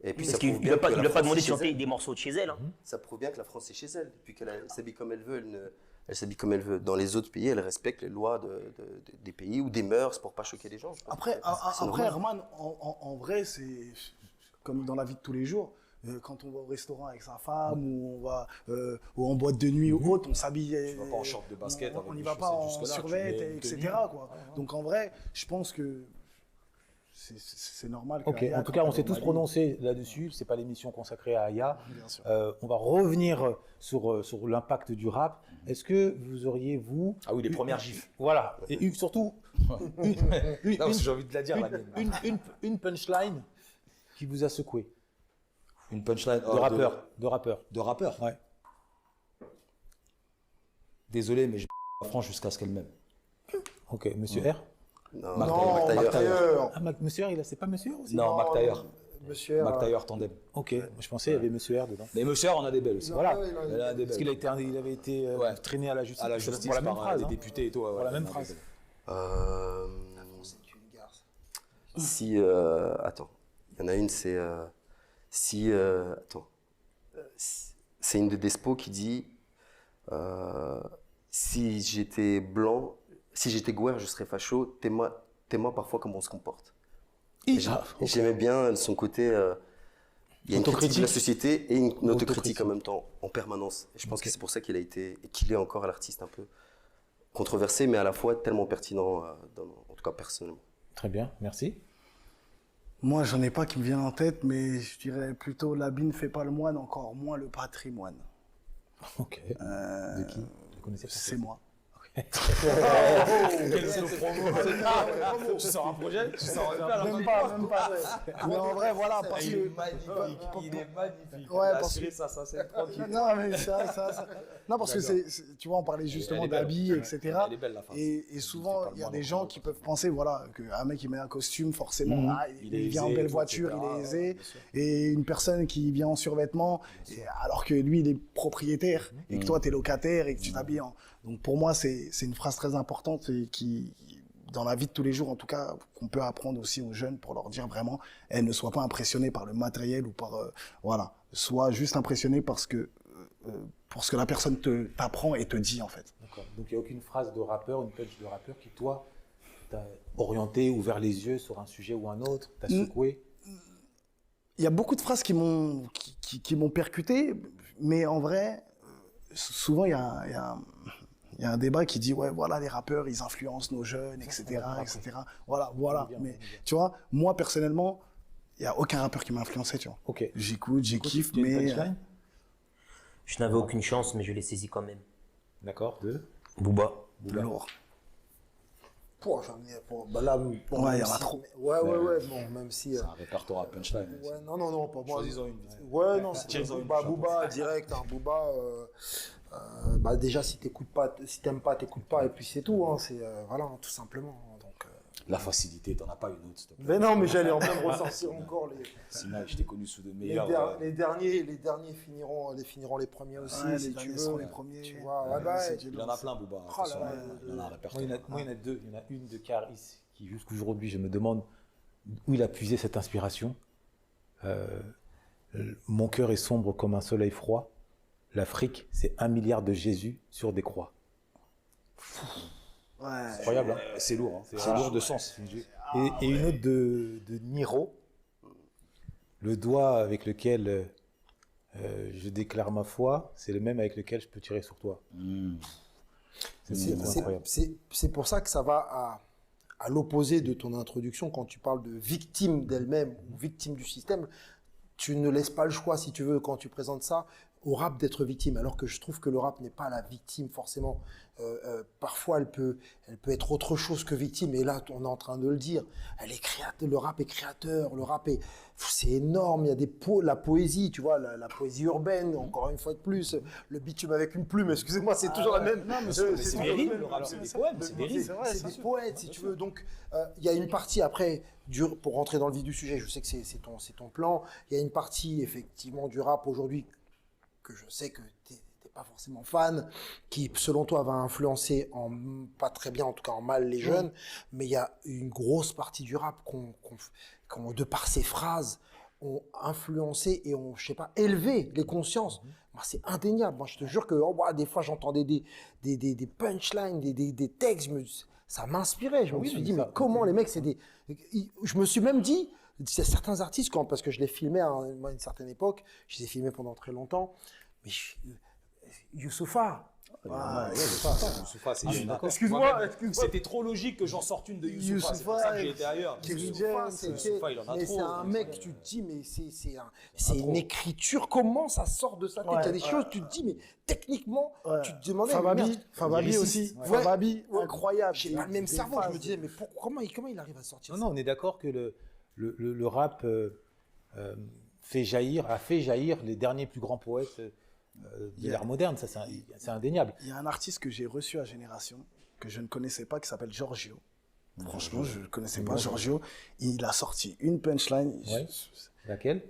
Et puis Parce ça qu'il prouve ne bien lui a que la pas France demandé est de chez chanter elle. des morceaux de chez elle. Hein. Ça prouve bien que la France est chez elle. Puis qu'elle s'habille comme elle veut. Elle s'habille comme elle veut. Dans les autres pays, elle respecte les lois des pays ou des mœurs pour pas choquer les gens. je pense. Après, C'est normal. Herman, en vrai, c'est comme dans la vie de tous les jours. Quand on va au restaurant avec sa femme ou on va ou en boîte de nuit ou autre, on s'habille. Tu vas pas en short de basket On avec n'y des va pas chaussettes en jusque-là, tu survêt, mets une etc. tenue. Quoi. Donc en vrai, je pense que c'est normal. Ok, qu'Aya, en tout cas, quand on s'est elle tous m'a dit- prononcés là-dessus. C'est pas l'émission consacrée à Aya. Bien sûr. On va revenir sur l'impact du rap. Est-ce que vous auriez, vous... Ah oui, les premières gifs. Voilà, et surtout, une, Non, j'ai envie de la dire, la mienne. une punchline qui vous a secoué. Une punchline De rappeur. De rappeur. De rappeur. Ouais. Désolé, mais j'ai la France jusqu'à ce qu'elle m'aime. Ok, Monsieur R. Non, Mac Non, Taylor. Mac Taylor. Ah, Monsieur R, c'est pas Monsieur R aussi? Non, Mac Taylor. Monsieur Mac Taylor tandem. Ok, je pensais qu'il y avait Monsieur R dedans. Mais Monsieur R, on a des belles aussi. Voilà. ouais, il en a Elle a des Parce belles. qu'il avait été Ouais. traîné à la justice. À la justice, pour la même par phrase. des hein. députés et tout. ouais, Pour la ouais, même on a phrase. des belles. C'est une garce. Si, attends, il y en a une, c'est c'est une de Despo qui dit si j'étais blanc, si j'étais gouer, je serais facho. T'es-moi parfois comment on se comporte. Et ok. J'aimais bien son côté. Il y a une critique de la société et une autocritique en même temps, en permanence. Et je pense que c'est pour ça qu'il a été et qu'il est encore l'artiste un peu controversé, mais à la fois tellement pertinent, en tout cas personnellement. Très bien, merci. Moi, j'en ai pas qui me vient en tête, mais je dirais plutôt l'habit ne fait pas le moine, encore moins le patrimoine. Ok. De qui? Vous connaissez pas C'est moi. Quel slow promo. Tu sors un projet? Tu sors Même pas. Mais en vrai, voilà, parce Il que... est magnifique. Il est magnifique. Ouais, Il a parce assuré que- ça, c'est tranquille. Non, mais ça. Non, parce que tu vois, on parlait justement Elle est belle. d'habits, etc. Elle est belle, la phrase. Et souvent, il y a des gens qui peuvent penser, voilà, qu'un mec qui met un costume, forcément, Mhm. il Il est vient en aisé, belle tout, voiture, etc. il est aisé. Bien sûr. Et une personne qui vient en survêtement, alors que lui, il est propriétaire, et que toi, tu es locataire, et que tu t'habilles en... Donc pour moi, c'est une phrase très importante et qui, dans la vie de tous les jours, en tout cas, qu'on peut apprendre aussi aux jeunes pour leur dire vraiment, ne sois pas impressionné par le matériel ou par... voilà, sois juste impressionné pour ce que la personne t'apprend et te dit, en fait. D'accord. Donc il n'y a aucune phrase de rappeur, une punch de rappeur qui, toi, t'a orienté, ouvert les yeux sur un sujet ou un autre, t'a secoué. Il y a beaucoup de phrases qui m'ont percuté, mais en vrai, souvent, il y a un débat qui dit, ouais, voilà, les rappeurs, ils influencent nos jeunes, etc., etc. Voilà. Mais tu vois, moi, personnellement, il n'y a aucun rappeur qui m'a influencé, tu vois. Ok. J'écoute, j'ai kiffe, Tu as une mais... punchline Je n'avais aucune chance, mais je l'ai saisi quand même. D'accord, de Booba. lourd. J'en ai... Bah là, bon, Ouais, il y en même a si- trop. Ouais, bon, même si... C'est un répertoire à punchline. Ouais, non, pas moi. Choisis-en une. Ouais, non, c'est Choisis-en une, Booba, direct, hein, Booba. Bah déjà, si t'écoutes pas, si t'aimes pas, t'écoutes pas, et puis c'est tout, hein, c'est voilà, hein, tout simplement. Donc, La facilité, t'en as pas une autre, s'il te plaît. mais non, mais j'allais en même ressortir encore les. Sinon, je t'ai connu sous de Les, meilleurs. les derniers finiront les premiers aussi, Ouais, si les tu derniers veux. seront les premiers. Tu vois, ouais, c'est ouais. Dieu Il en a plein, Booba. Oh là là, Il en a un répertoire. Moi, il y en a deux. Il y en a une de Caris qui, jusqu'aujourd'hui, je me demande où il a puisé cette inspiration. Mon cœur est sombre comme un soleil froid. L'Afrique, c'est 1 milliard de Jésus sur des croix. Ouais. Incroyable, hein. C'est lourd, hein. C'est Ah. lourd de sens. Et une autre de Niro. Le doigt avec lequel je déclare ma foi, c'est le même avec lequel je peux tirer sur toi. C'est incroyable. C'est pour ça que ça va à l'opposé de ton introduction quand tu parles de victime d'elle-même ou victime du système. Tu ne laisses pas le choix, si tu veux, quand tu présentes ça, au rap d'être victime, alors que je trouve que le rap n'est pas la victime forcément. Parfois, elle peut être autre chose que victime, et là, on est en train de le dire. Le rap est créateur, le rap c'est énorme, il y a la poésie, tu vois, la poésie urbaine, encore une fois de plus, le bitume avec une plume, excusez-moi, c'est toujours la même. Non, mais c'est des rimes, alors, c'est des poèmes, c'est des rimes. C'est des poètes, si tu veux. Donc, il y a une partie après, pour rentrer dans le vif du sujet, je sais que c'est ton plan, il y a une partie effectivement du rap aujourd'hui que je sais que t'es pas forcément fan, qui selon toi va influencer pas très bien, en tout cas en mal les jeunes, mais il y a une grosse partie du rap qu'on de par ses phrases ont influencé et ont, je sais pas, élevé les consciences. Moi, c'est indéniable. Moi, je te jure que des fois, j'entendais des punchlines, des textes, ça m'inspirait. Je me suis dit, mais comment les mecs, je me suis même dit, certains artistes, parce que je les filmais à une certaine époque, je les ai filmés pendant très longtemps, mais Youssoupha, Youssoufa, c'est une d'accord. Excuse-moi. C'était trop logique que j'en sorte une de Youssoufa. C'est pour ça que j'ai été ailleurs. Youssoufa, Youssoufa, il en a mais trop. c'est un mec, tu te dis, mais c'est une écriture, comment ça sort de sa tête? Il y a des choses, tu te dis, mais techniquement, tu te demandais. Fababi aussi. Fababi, incroyable. J'ai le même cerveau, je me disais, mais comment il arrive à sortir ça? Non, on est d'accord que le rap a fait jaillir les derniers plus grands poètes de l'ère moderne, ça c'est indéniable. Il y a un artiste que j'ai reçu à Génération, que je ne connaissais pas, qui s'appelle Giorgio. Franchement, je ne connaissais pas Giorgio. Il a sorti une punchline. Ouais. Laquelle,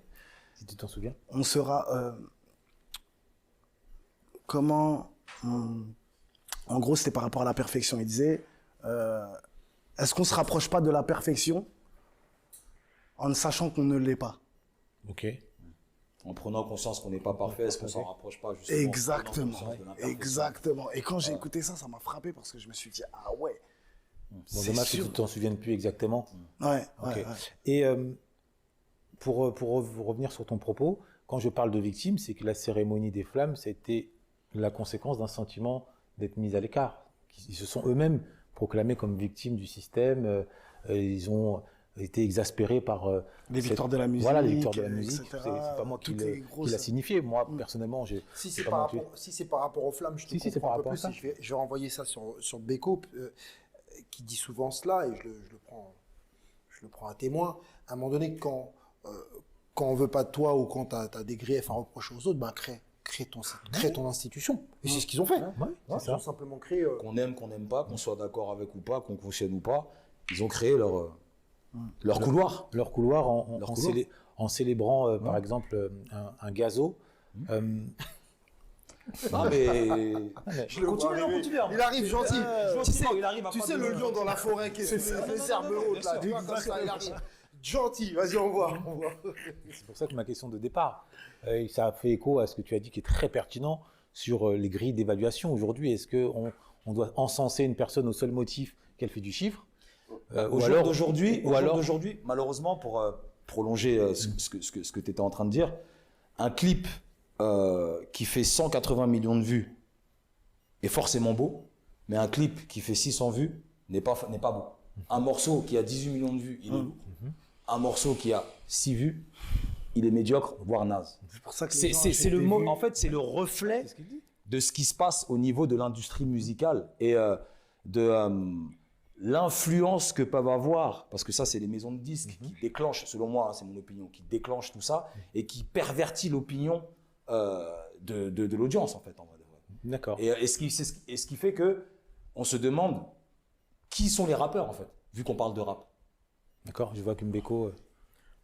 si tu t'en souviens? On sera... En gros, c'était par rapport à la perfection. Il disait, est-ce qu'on ne se rapproche pas de la perfection en ne sachant qu'on ne l'est pas? Ok. En prenant conscience qu'on n'est pas parfait, est-ce qu'on s'en rapproche pas justement? Exactement. Et quand j'ai écouté ça, ça m'a frappé parce que je me suis dit, ah ouais. Bon, C'est dommage que sûr. tu t'en souviennes plus exactement. Ouais. Et pour revenir sur ton propos, quand je parle de victime, c'est que la cérémonie des flammes, c'était la conséquence d'un sentiment d'être mis à l'écart. Ils se sont eux-mêmes proclamés comme victimes du système. Ils ont été exaspérés par les victoires de la musique. Voilà, les victoires de la musique. etc. C'est pas moi qui Toutes les l'a grosses- signifié. Moi, personnellement, j'ai. Si j'ai c'est pas par, manqué. rapport- si c'est par rapport aux flammes, je te Si, c'est comprends par un peu rapport à plus. ça. Et je vais renvoyer ça sur Beko, qui dit souvent cela, et je le prends à témoin. À un moment donné, quand on veut pas de toi ou quand tu as des griefs à reprocher aux autres, bah, crée ton institution. Et c'est ce qu'ils ont fait. Ouais, c'est Ils ont ça. simplement créé... Qu'on aime, qu'on n'aime pas, qu'on soit d'accord avec ou pas, qu'on cautionne ou pas, ils ont créé leur couloir. Leur couloir Leur couloir. en célébrant, par exemple, un gazo. Non mais Je le vois arriver. Il arrive gentil. Tu sais le lion dans la forêt qui est sous les herbes hautes là. Tu vois, comme ça, il arrive. Gentil, vas-y, on voit. C'est pour ça que ma question de départ, ça a fait écho à ce que tu as dit qui est très pertinent sur les grilles d'évaluation. Aujourd'hui, est-ce qu'on doit encenser une personne au seul motif qu'elle fait du chiffre au jour d'aujourd'hui, malheureusement, pour prolonger ce que tu étais en train de dire, un clip qui fait 180 millions de vues est forcément beau, mais un clip qui fait 600 vues n'est pas beau. Un morceau qui a 18 millions de vues, il est beau. Un morceau qui a 6 vues, il est médiocre, voire naze. C'est pour ça que C'est le mot, en fait, c'est le reflet de ce qui se passe au niveau de l'industrie musicale et de l'influence que peuvent avoir, parce que ça, c'est les maisons de disques qui déclenchent, selon moi, hein, c'est mon opinion, qui déclenchent tout ça et qui pervertit l'opinion de l'audience, en fait. En vrai. D'accord. Et ce qui fait que on se demande qui sont les rappeurs, en fait, vu qu'on parle de rap. D'accord, je vois qu'Umbeko.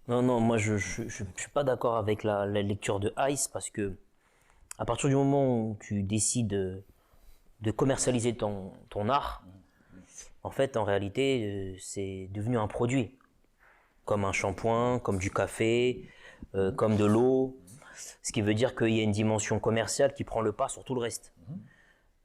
Non, moi je suis pas d'accord avec la lecture de Ice parce que à partir du moment où tu décides de commercialiser ton art, en fait, en réalité, c'est devenu un produit, comme un shampoing, comme du café, comme de l'eau, ce qui veut dire qu'il y a une dimension commerciale qui prend le pas sur tout le reste.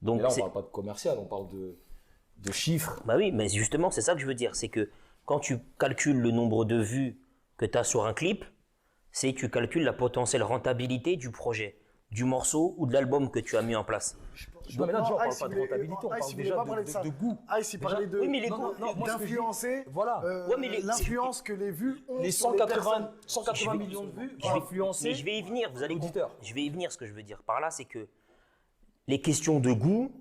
Donc Et là, on parle pas de commercial, on parle de chiffres. Bah oui, mais justement, c'est ça que je veux dire, c'est que quand tu calcules le nombre de vues que tu as sur un clip, c'est que tu calcules la potentielle rentabilité du projet, du morceau ou de l'album que tu as mis en place. Non, mais là, déjà, on parle pas de rentabilité, on parle déjà de goût. Il parlait Oui, mais les Non, goûts, non, moi, ce que je dis, d'influencer voilà. Ouais, mais l'influence que les vues ont Les sur les 180 personnes. millions de vues je ont vais- influencé mais je vais y venir, vous allez l'auditeur. Je vais y venir, ce que je veux dire par là, c'est que les questions de goût,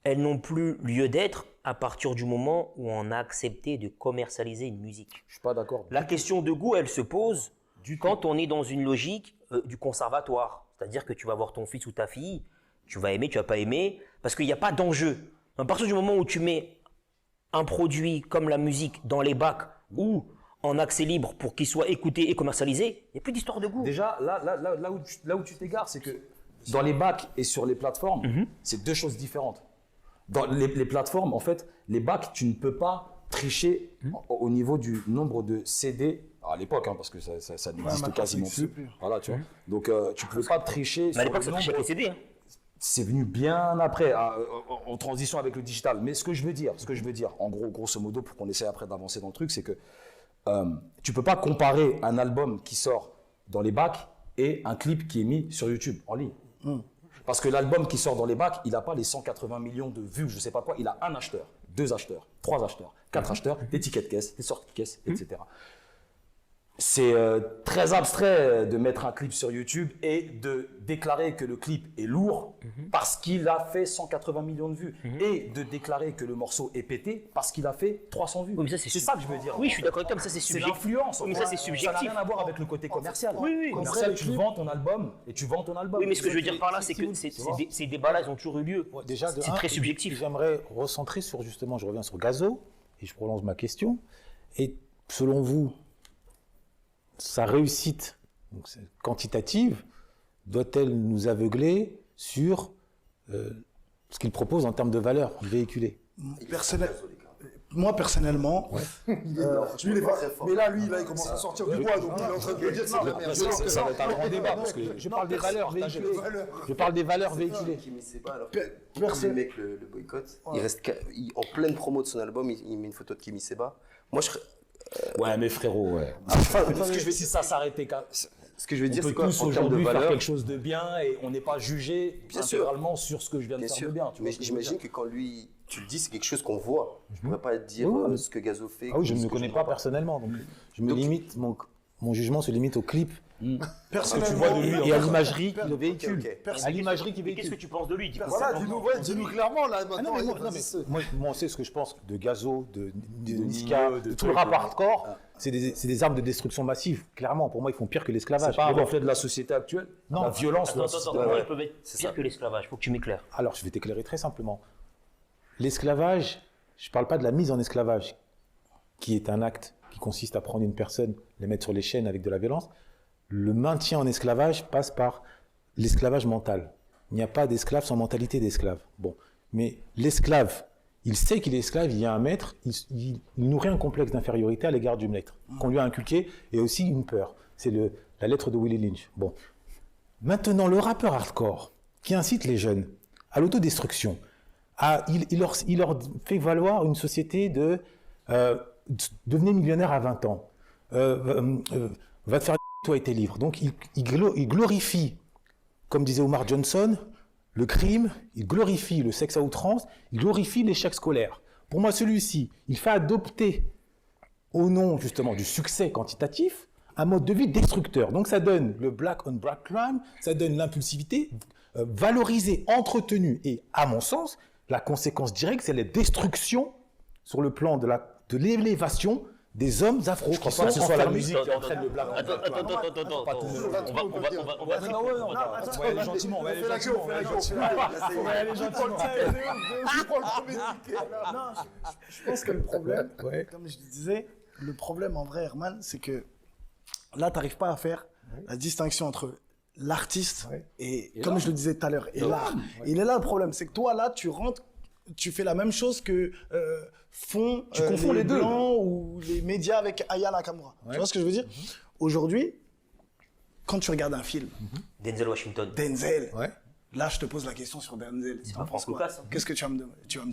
elles n'ont plus lieu d'être à partir du moment où on a accepté de commercialiser une musique. Je suis pas d'accord. La question de goût, elle se pose quand on est dans une logique du conservatoire. C'est-à-dire que tu vas voir ton fils ou ta fille, tu vas aimer, tu vas pas aimer, parce qu'il n'y a pas d'enjeu. À partir du moment où tu mets un produit comme la musique dans les bacs ou en accès libre pour qu'il soit écouté et commercialisé, il n'y a plus d'histoire de goût. Déjà, là où tu t'égares, c'est que dans les bacs et sur les plateformes, c'est deux choses différentes. Dans les plateformes, en fait, les bacs, tu ne peux pas tricher au niveau du nombre de CD, à l'époque, hein, parce que ça n'existe quasiment plus. Voilà, tu vois. Donc, tu ne peux pas tricher Mais à sur l'époque, le ça nombre. touchait les CD. Hein. C'est venu bien après, en transition avec le digital. Mais ce que je veux dire, en gros, grosso modo, pour qu'on essaie après d'avancer dans le truc, c'est que tu peux pas comparer un album qui sort dans les bacs et un clip qui est mis sur YouTube, en ligne. Parce que l'album qui sort dans les bacs, il n'a pas les 180 millions de vues, je sais pas quoi. Il a un acheteur, 2 acheteurs, 3 acheteurs, 4 acheteurs, des tickets de caisse, des sorties de caisse, etc. C'est très abstrait de mettre un clip sur YouTube et de déclarer que le clip est lourd parce qu'il a fait 180 millions de vues et de déclarer que le morceau est pété parce qu'il a fait 300 vues. Oui, mais ça, c'est ça que je veux dire. Oui, je suis d'accord avec toi, mais ça, c'est C'est subjectif. l'influence. Oui, mais ça, c'est Ça n'a subjectif. rien à voir avec le côté commercial. Oui, oui. Commercial, En vrai, tu vends ton album et tu vends ton album. Oui, mais ce que je veux dire par là, c'est que ces débats-là, ils ont toujours eu lieu. Ouais, déjà, C'est très subjectif. J'aimerais recentrer sur, justement, je reviens sur Gazo, et je prolonge ma question. Et selon vous, sa réussite donc, quantitative doit-elle nous aveugler sur ce qu'il propose en termes de valeur véhiculée? Moi, personnellement, Lui, il est pas très fort. Mais là, lui, il commence à sortir du bois, donc il est en train de me dire c'est de la merde. Ça va être un grand débat parce que Je parle des valeurs véhiculées. Je parle des valeurs véhiculées. Kimi Seba, alors que le mec le boycott, il reste en pleine promo de son album, il met une photo de Kimi Seba. Moi, je serais. Ouais, mais frérot, ouais. Ce que je veux Si ça s'arrêtait qu'à. Ce que je veux On dire, peut c'est quoi tous en termes de aujourd'hui faire valeur. quelque chose de bien et on n'est pas jugé Bien sûr. intégralement sur ce que je viens de Bien faire sûr, de bien. Tu vois mais ce que je veux j'imagine dire. que quand lui, tu le dis, c'est quelque chose qu'on voit. Je pourrais pas te dire Oui, oui. ce que Gazo fait. Ah oui, je ou ne ce me que connais vois pas personnellement, donc je me limite, mon jugement se limite au clip personnellement, et à l'imagerie qu'il véhicule. ok. À l'imagerie qu'il Mais qu'est-ce que véhicule. tu penses de lui? Dis-moi. Voilà, dis-nous clairement, là, Ah non, maintenant. mais moi, on sait ce que je pense de Gazo, de Niska, Nino, de de tout le trucs, rap hardcore. C'est des armes de destruction massive. Clairement, pour moi, ils font pire que l'esclavage. C'est pas un Mais bon, reflet de la société actuelle. Non. La violence. de la Attends, société. comment ouais. ils peuvent être C'est pire ça. que l'esclavage? Faut que tu m'éclaires. alors, je vais t'éclairer très simplement. L'esclavage, je ne parle pas de la mise en esclavage, qui est un acte qui consiste à prendre une personne, les mettre sur les chaînes avec de la violence. Le maintien en esclavage passe par l'esclavage mental. Il n'y a pas d'esclave sans mentalité d'esclave. Bon, mais l'esclave, il sait qu'il est esclave, il y a un maître, il nourrit un complexe d'infériorité à l'égard du maître, qu'on lui a inculqué, et aussi une peur. C'est la lettre de Willie Lynch. Bon. Maintenant, le rappeur hardcore, qui incite les jeunes à l'autodestruction, il leur fait valoir une société de devenez millionnaire à 20 ans, va te faire toi et tes livres. Donc il glorifie, comme disait Omar Johnson, le crime, il glorifie le sexe à outrance, il glorifie l'échec scolaire. Pour moi, celui-ci, il fait adopter, au nom justement du succès quantitatif, un mode de vie destructeur. Donc ça donne le black on black crime, ça donne l'impulsivité valorisée, entretenue. Et à mon sens, la conséquence directe, c'est la destruction sur le plan de l'élévation des hommes afro. Je crois pas que ce soit la musique qui entraîne le black. Attends. On va. On va aller gentiment. On va aller gentiment. non, je pense que le problème, comme je disais, le problème en vrai, Herman, c'est que là, tu n'arrives pas à faire la distinction entre l'artiste et, comme je le disais tout à l'heure, et l'art. Il est là le problème, c'est que toi, là, tu rentres, tu fais la même chose que font confonds les deux. Blancs ou les médias avec Aya Nakamura. Tu vois ce que je veux dire? Aujourd'hui, quand tu regardes un film, Denzel Washington. Denzel, là, je te pose la question sur Denzel. C'est un Franck Lucas. Qu'est-ce que tu vas me dire? Tu vas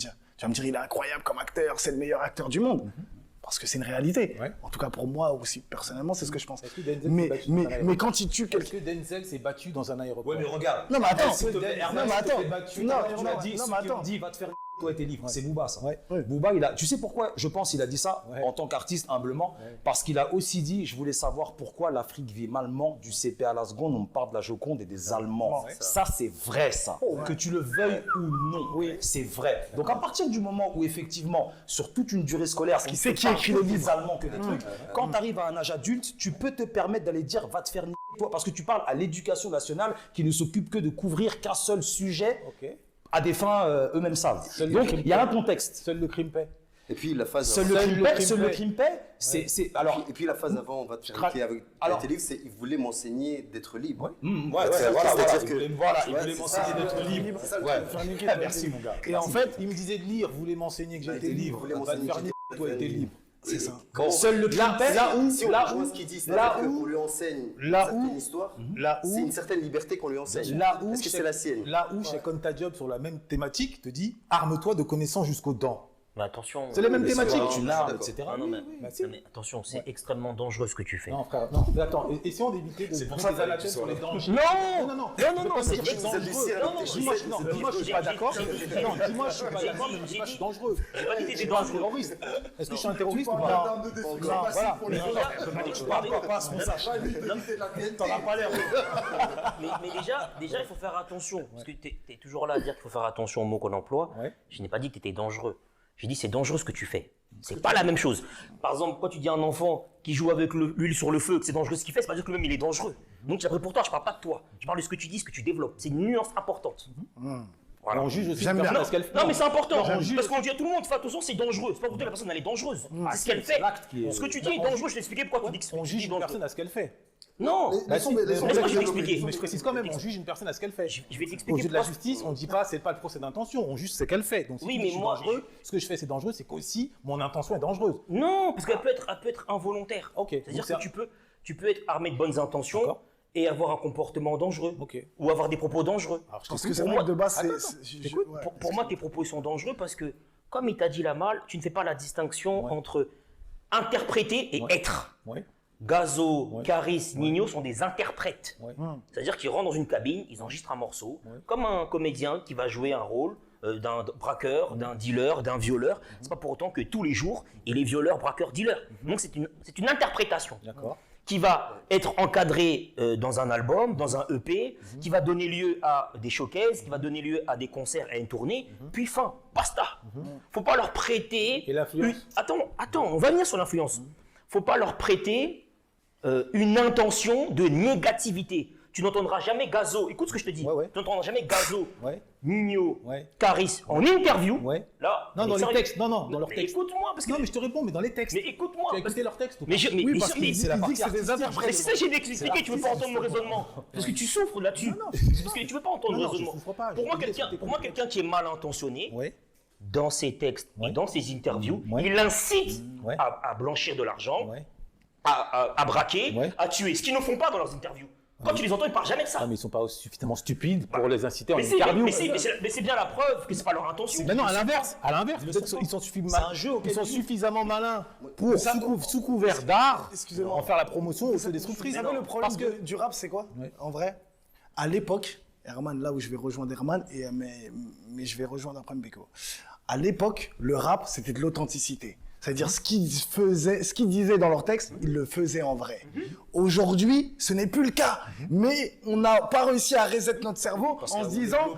me dire, il est incroyable comme acteur, c'est le meilleur acteur du monde. Parce que c'est une réalité. Ouais. En tout cas, pour moi aussi, personnellement, c'est ce que je pense. Est-ce que Denzel s'est Mais, battu dans un aéroport? mais quand il tue Est-ce quelqu'un... que Denzel s'est battu dans un aéroport? Ouais, mais regarde. Non, mais attends. S'il te plaît, Herman, Non, mais s'il te attends. plaît, battu. Non, Tu non, l'as dit, non, ceux mais qui ont attends. dit, va te faire toi et tes livres. C'est Booba, ça. Ouais. Booba, tu sais pourquoi je pense qu'il a dit ça en tant qu'artiste, humblement? Parce qu'il a aussi dit, je voulais savoir pourquoi l'Afrique vit malement du CP à la seconde, on me parle de la Joconde et des Allemands. Ça, c'est vrai, ça. Que tu le veuilles ou non, c'est vrai. Donc, à partir du moment où, effectivement, sur toute une durée scolaire, qui c'est qui écrit les des Allemands que des trucs, quand tu arrives à un âge adulte, tu peux te permettre d'aller dire, va te faire niquer, toi, parce que tu parles à l'éducation nationale qui ne s'occupe que de couvrir qu'un seul sujet à des fins eux-mêmes savent. Donc, il y a un contexte. Seul le crime paie. Et puis la phase. Seul le crime paie, c'est alors. Et puis la phase avant, on va te faire niquer avec tes livres, c'est il voulait m'enseigner d'être libre. Voilà, C'est-à-dire que- il voulait m'enseigner d'être libre. C'est ça le Ouais. truc. Merci mon gars. Et en fait, il me disait de lire, voulait m'enseigner que j'étais libre. voulait Va te m'enseigner faire que niquer, j'étais toi et tes livres. C'est ça. Seul le crime paie. Si on rejoint ce qu'il dit, c'est-à-dire qu'on lui enseigne une certaine histoire, c'est une certaine liberté qu'on lui enseigne. Est-ce que c'est la sienne? Là où Cheikh Anta Diop, sur la même thématique, te dit arme-toi de connaissances jusqu'aux dents. Mais attention. C'est les mêmes Mais c'est thématiques. avec une arme, etc. Non, mais, Bah, si. non, mais attention, c'est extrêmement dangereux ce que tu fais. Non, frère, non. Mais attends, essayons d'éviter de. C'est pour ça des que anathèmes sur les dangers. Non, c'est c'est dangereux. Dis-moi, dis-moi, je suis pas d'accord. Non, dis-moi, je suis pas d'accord, mais dis-moi, je suis dangereux. J'ai pas dit que Je t'étais suis pas un dangereux. terroriste. Est-ce que je suis un terroriste ou Non. pas? Voilà. T'en as pas l'air. Mais déjà, il faut faire attention. Parce que tu es toujours là à dire qu'il faut faire attention aux mots qu'on emploie. Ouais. Je n'ai pas dit que tu étais dangereux. J'ai dit c'est dangereux ce que tu fais. C'est pas la même chose. Par exemple, quand tu dis à un enfant qui joue avec l'huile sur le feu que c'est dangereux ce qu'il fait, c'est pas dire que lui-même il est dangereux. Donc j'ai appris pour toi, je parle pas de toi. Je parle de ce que tu dis, ce que tu développes. C'est une nuance importante. On juge aussi J'aime une personne bien. à ce qu'elle fait. Non, mais c'est important. Non, on juge- Parce qu'on dit à tout le monde, fais attention, c'est dangereux. C'est pas pour dire que la personne elle est dangereuse. C'est ce qu'elle fait. l'acte qui est- Ce que tu dis est dangereux, je t'ai expliqué pourquoi tu dis que On juge c'est une dangereux. personne à ce qu'elle fait. Non, Bah si, laisse-moi t'expliquer. mais je précise quand même, on juge une personne à ce qu'elle fait. Je vais Au t'expliquer jeu de la pourquoi. justice, on ne dit pas c'est pas le procès d'intention, on juge ce qu'elle fait. Donc si Oui, tu dis mais je suis moi, dangereux, ce que je fais c'est dangereux, c'est qu'aussi mon intention est dangereuse. Non, parce qu'elle peut être involontaire. Ok, C'est-à-dire donc que tu peux être armé de bonnes intentions D'accord. et avoir un comportement dangereux. Ok. Ou avoir des propos dangereux. Alors je Parce t'explique. que c'est Pour vrai moi- que de base, Attends, ouais. Pour moi, tes propos ils sont dangereux parce que, comme il t'a dit la malle, tu ne fais pas la distinction entre interpréter et Ouais. être. Ouais. Gazo, Ouais. Caris, Nino sont des interprètes. Ouais. C'est-à-dire qu'ils rentrent dans une cabine, ils enregistrent un morceau, comme un comédien qui va jouer un rôle d'un braqueur, d'un dealer, d'un violeur. C'est pas pour autant que tous les jours, il est violeur, braqueur, dealer. Donc c'est une interprétation D'accord. qui va être encadrée dans un album, dans un EP, qui va donner lieu à des showcases, qui va donner lieu à des concerts, à une tournée, puis fin, basta. Faut pas leur prêter... Et l'influence Attends, on va venir sur l'influence. Faut pas leur prêter une intention de négativité. Tu n'entendras jamais Gazo, écoute ce que je te dis, Ouais, ouais. tu n'entendras jamais Gazo, Ouais. Nino, Ouais. Caris en interview. Ouais. Là, Non, mais dans les sérieux. textes. Non, dans leurs Mais textes. écoute-moi, parce que... Non, mais je te réponds, mais dans les textes. Mais écoute-moi, Tu as parce écouté que... leurs textes ou pas? Mais, Oui, parce mais- qu'il dit la que partie c'est des interprètes. mais c'est ça que j'ai expliqué, tu veux pas entendre mon raisonnement. Parce que tu souffres là-dessus. Parce que tu veux pas entendre Non, mon non, je raisonnement. souffre pas, Pour je moi, te dis, pour moi, quelqu'un qui est mal intentionné, Ouais. dans ses textes et Ouais. dans ses interviews, Ouais. il incite Ouais. à blanchir de l'argent, Ouais. à braquer, Ouais. à tuer. Ce qu'ils ne font pas dans leurs interviews. Quand tu les entends, ils parlent jamais de ça. Ah, mais ils sont pas suffisamment stupides pour les inciter en Mais c'est interview. mais c'est bien la preuve que c'est pas leur intention. Mais non, à l'inverse, peut-être qu'ils sont suffisamment malins pour, sous couvert d'art, Excusez-moi. en faire la promotion aux feux destructrices. Vous savez, le problème Parce que du rap, c'est quoi? Ouais. En vrai, à l'époque, Herman, là où je vais rejoindre Herman, mais je vais rejoindre après Mbeko. À l'époque, le rap, c'était de l'authenticité. C'est-à-dire ce qu'ils disaient dans leur texte, ils le faisaient en vrai. Aujourd'hui, ce n'est plus le cas. Mais on n'a pas réussi à reset notre cerveau en se disant,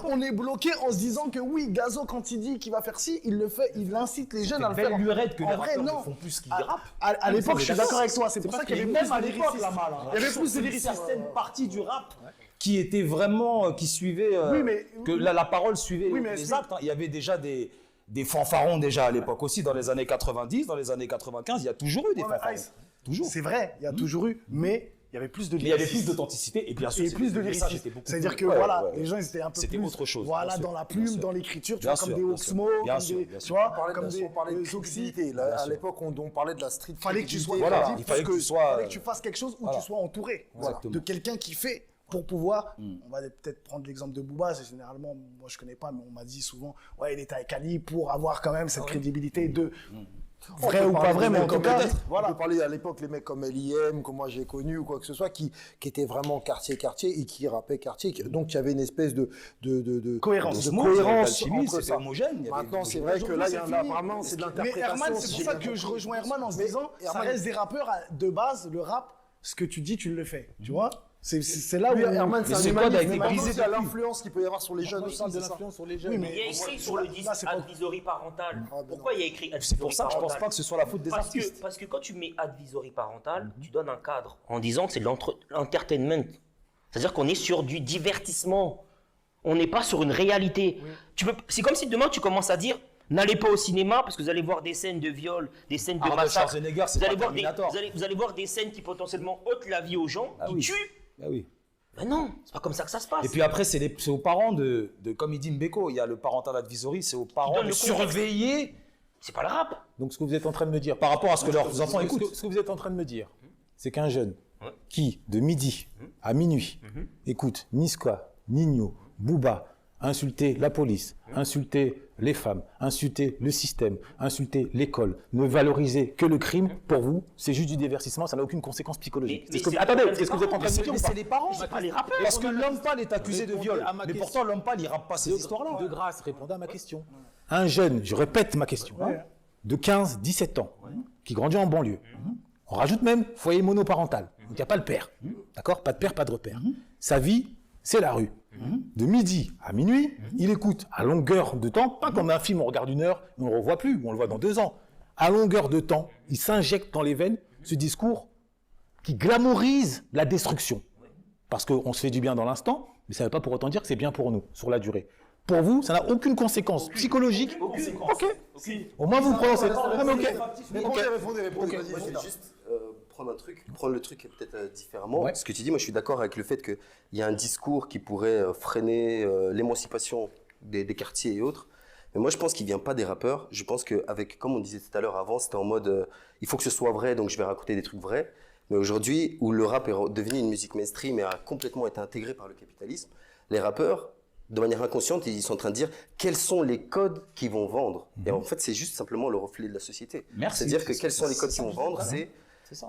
on est bloqué en se disant que oui, Gazo, quand il dit qu'il va faire ci, il le fait, il incite les jeunes à le faire. belle lurette que En les vrai, rappeurs ne non. font plus qu'ils À- rappent. À l'époque, je suis d'accord avec toi. C'est pour ça qu'il y avait plus même à de l'époque, lyricisme. la malle. Il y avait plus de une lyricisme. certaine partie du rap qui était vraiment, qui suivait, Oui, mais- que la parole suivait Oui, mais les est-ce actes. Hein. Il y avait déjà des fanfarons déjà à l'époque aussi, dans les années 90, dans les années 95, il y a toujours eu des Ouais, mais fanfarons. Ice, Toujours. C'est vrai, il y a toujours eu, mais il y avait plus de Mais il y avait lyricisme. plus d'authenticité et bien sûr, Et plus de le message lyricisme. était beaucoup C'est-à-dire plus- que Ouais, voilà, ouais, ouais. les gens ils étaient un peu C'était plus autre chose, voilà, bien sûr, dans la bien plume, sûr. dans l'écriture, tu Bien vois, comme sûr, des bien Oxmo, sûr. Bien comme sûr, des, bien tu sûr. vois, On parlait comme de, des on parlait de Zoxy. crédibilité. Là, à l'époque, on parlait de la street Fallait que tu sois crédibilité. crédible, il fallait parce que tu sois, fallait que tu fasses quelque chose où voilà. tu sois entouré Exactement. de quelqu'un qui fait pour pouvoir. On va peut-être prendre l'exemple de Booba, c'est généralement, moi je connais pas, mais on m'a dit souvent, ouais, il était avec Ali pour avoir quand même cette crédibilité de vrai On ou peut pas parler vrai, des mais en mecs tout comme cas, peut-être. On voilà. peut parler à l'époque les mecs comme L.I.M, que moi j'ai connu ou quoi que ce soit, qui étaient vraiment quartier et qui rappaient quartier. Donc il y avait une espèce de Cohérence. de Osmose, cohérence Alchimie, entre c'était ça. homogène, il y avait Maintenant une c'est vrai que là il y en a fini. vraiment c'est de Mais l'interprétation. Herman, c'est si pour j'ai ça bien que je compris. rejoins Herman en se Mais disant, ça Herman- reste des rappeurs de base, le rap, ce que tu dis, tu le fais. Tu vois? C'est là où. Lui, Herman, c'est Mais un c'est quoi humaniste, d'être mais maintenant, brisé il y a depuis l'influence qu'il peut y avoir sur les jeunes aussi. parle de c'est ça. l'influence sur les jeunes. Oui, Il mais y a écrit sur le disque là, c'est pas- advisory parental. ben Pourquoi il y a écrit advisory C'est pour ça que je pense parental pas que ce soit la faute des Parce artistes. que quand tu mets advisory parental, tu donnes un cadre en disant que c'est de l'entertainment. C'est-à-dire qu'on est sur du divertissement. On n'est pas sur une réalité. C'est comme si demain tu commences à dire n'allez pas au cinéma parce que vous allez voir des scènes de viol, des scènes de Arnold massacre. Schwarzenegger, c'est Vous allez pas voir des- Terminator. vous allez voir des scènes qui potentiellement ôtent la vie aux gens, Ah qui oui. tuent. Ah oui. Ben non, c'est pas comme ça que ça se passe. Et puis après, c'est aux parents de, comme il dit Mbeko, il y a le parental advisory, c'est aux parents donne de le contexte. surveiller. c'est pas le rap. Donc ce que vous êtes en train de me dire, Par rapport à ce que leurs enfants ce écoutent. que vous êtes en train de me dire, c'est qu'un jeune Ouais. qui, de midi à minuit, écoute Niska, Nino, Booba, insulter la police, insulter les femmes, insulter le système, insulter l'école, ne valoriser que le crime, pour vous, c'est juste du divertissement, ça n'a aucune conséquence psychologique. Attendez, c'est ce que vous êtes en train de me dire ou pas? C'est les parents. Parce que l'homme pâle est accusé de viol. à ma Mais question. pourtant, l'homme pâle, il rappe pas ces histoires-là. De grâce, répondez à ma question. Un jeune, je répète ma question, de 15, 17 ans, qui grandit en banlieue, on rajoute même foyer monoparental, donc il n'y a pas le père, d'accord? Pas de père, pas de repère. Sa vie, c'est la rue. De midi à minuit, il écoute à longueur de temps, pas comme un film, on regarde 1 heure, on ne le revoit plus, on le voit dans 2 ans. À longueur de temps, il s'injecte dans les veines ce discours qui glamourise la destruction. Parce qu'on se fait du bien dans l'instant, mais ça ne veut pas pour autant dire que c'est bien pour nous, sur la durée. Pour vous, ça n'a aucune conséquence psychologique. Ok. Au moins, vous vous prononcez. Ah, mais ok. Répondez. Moi, je vais juste prendre le truc peut-être différemment. Ouais. Ce que tu dis, moi, je suis d'accord avec le fait qu'il y a un discours qui pourrait freiner l'émancipation des quartiers et autres. Mais moi, je pense qu'il ne vient pas des rappeurs. Je pense qu'avec, comme on disait tout à l'heure avant, c'était en mode il faut que ce soit vrai, donc je vais raconter des trucs vrais. Mais aujourd'hui, où le rap est devenu une musique mainstream et a complètement été intégré par le capitalisme, les rappeurs, de manière inconsciente, ils sont en train de dire quels sont les codes qui vont vendre. Et en fait, c'est juste simplement le reflet de la société. Merci. C'est-à-dire que quels sont les codes qui vont vendre,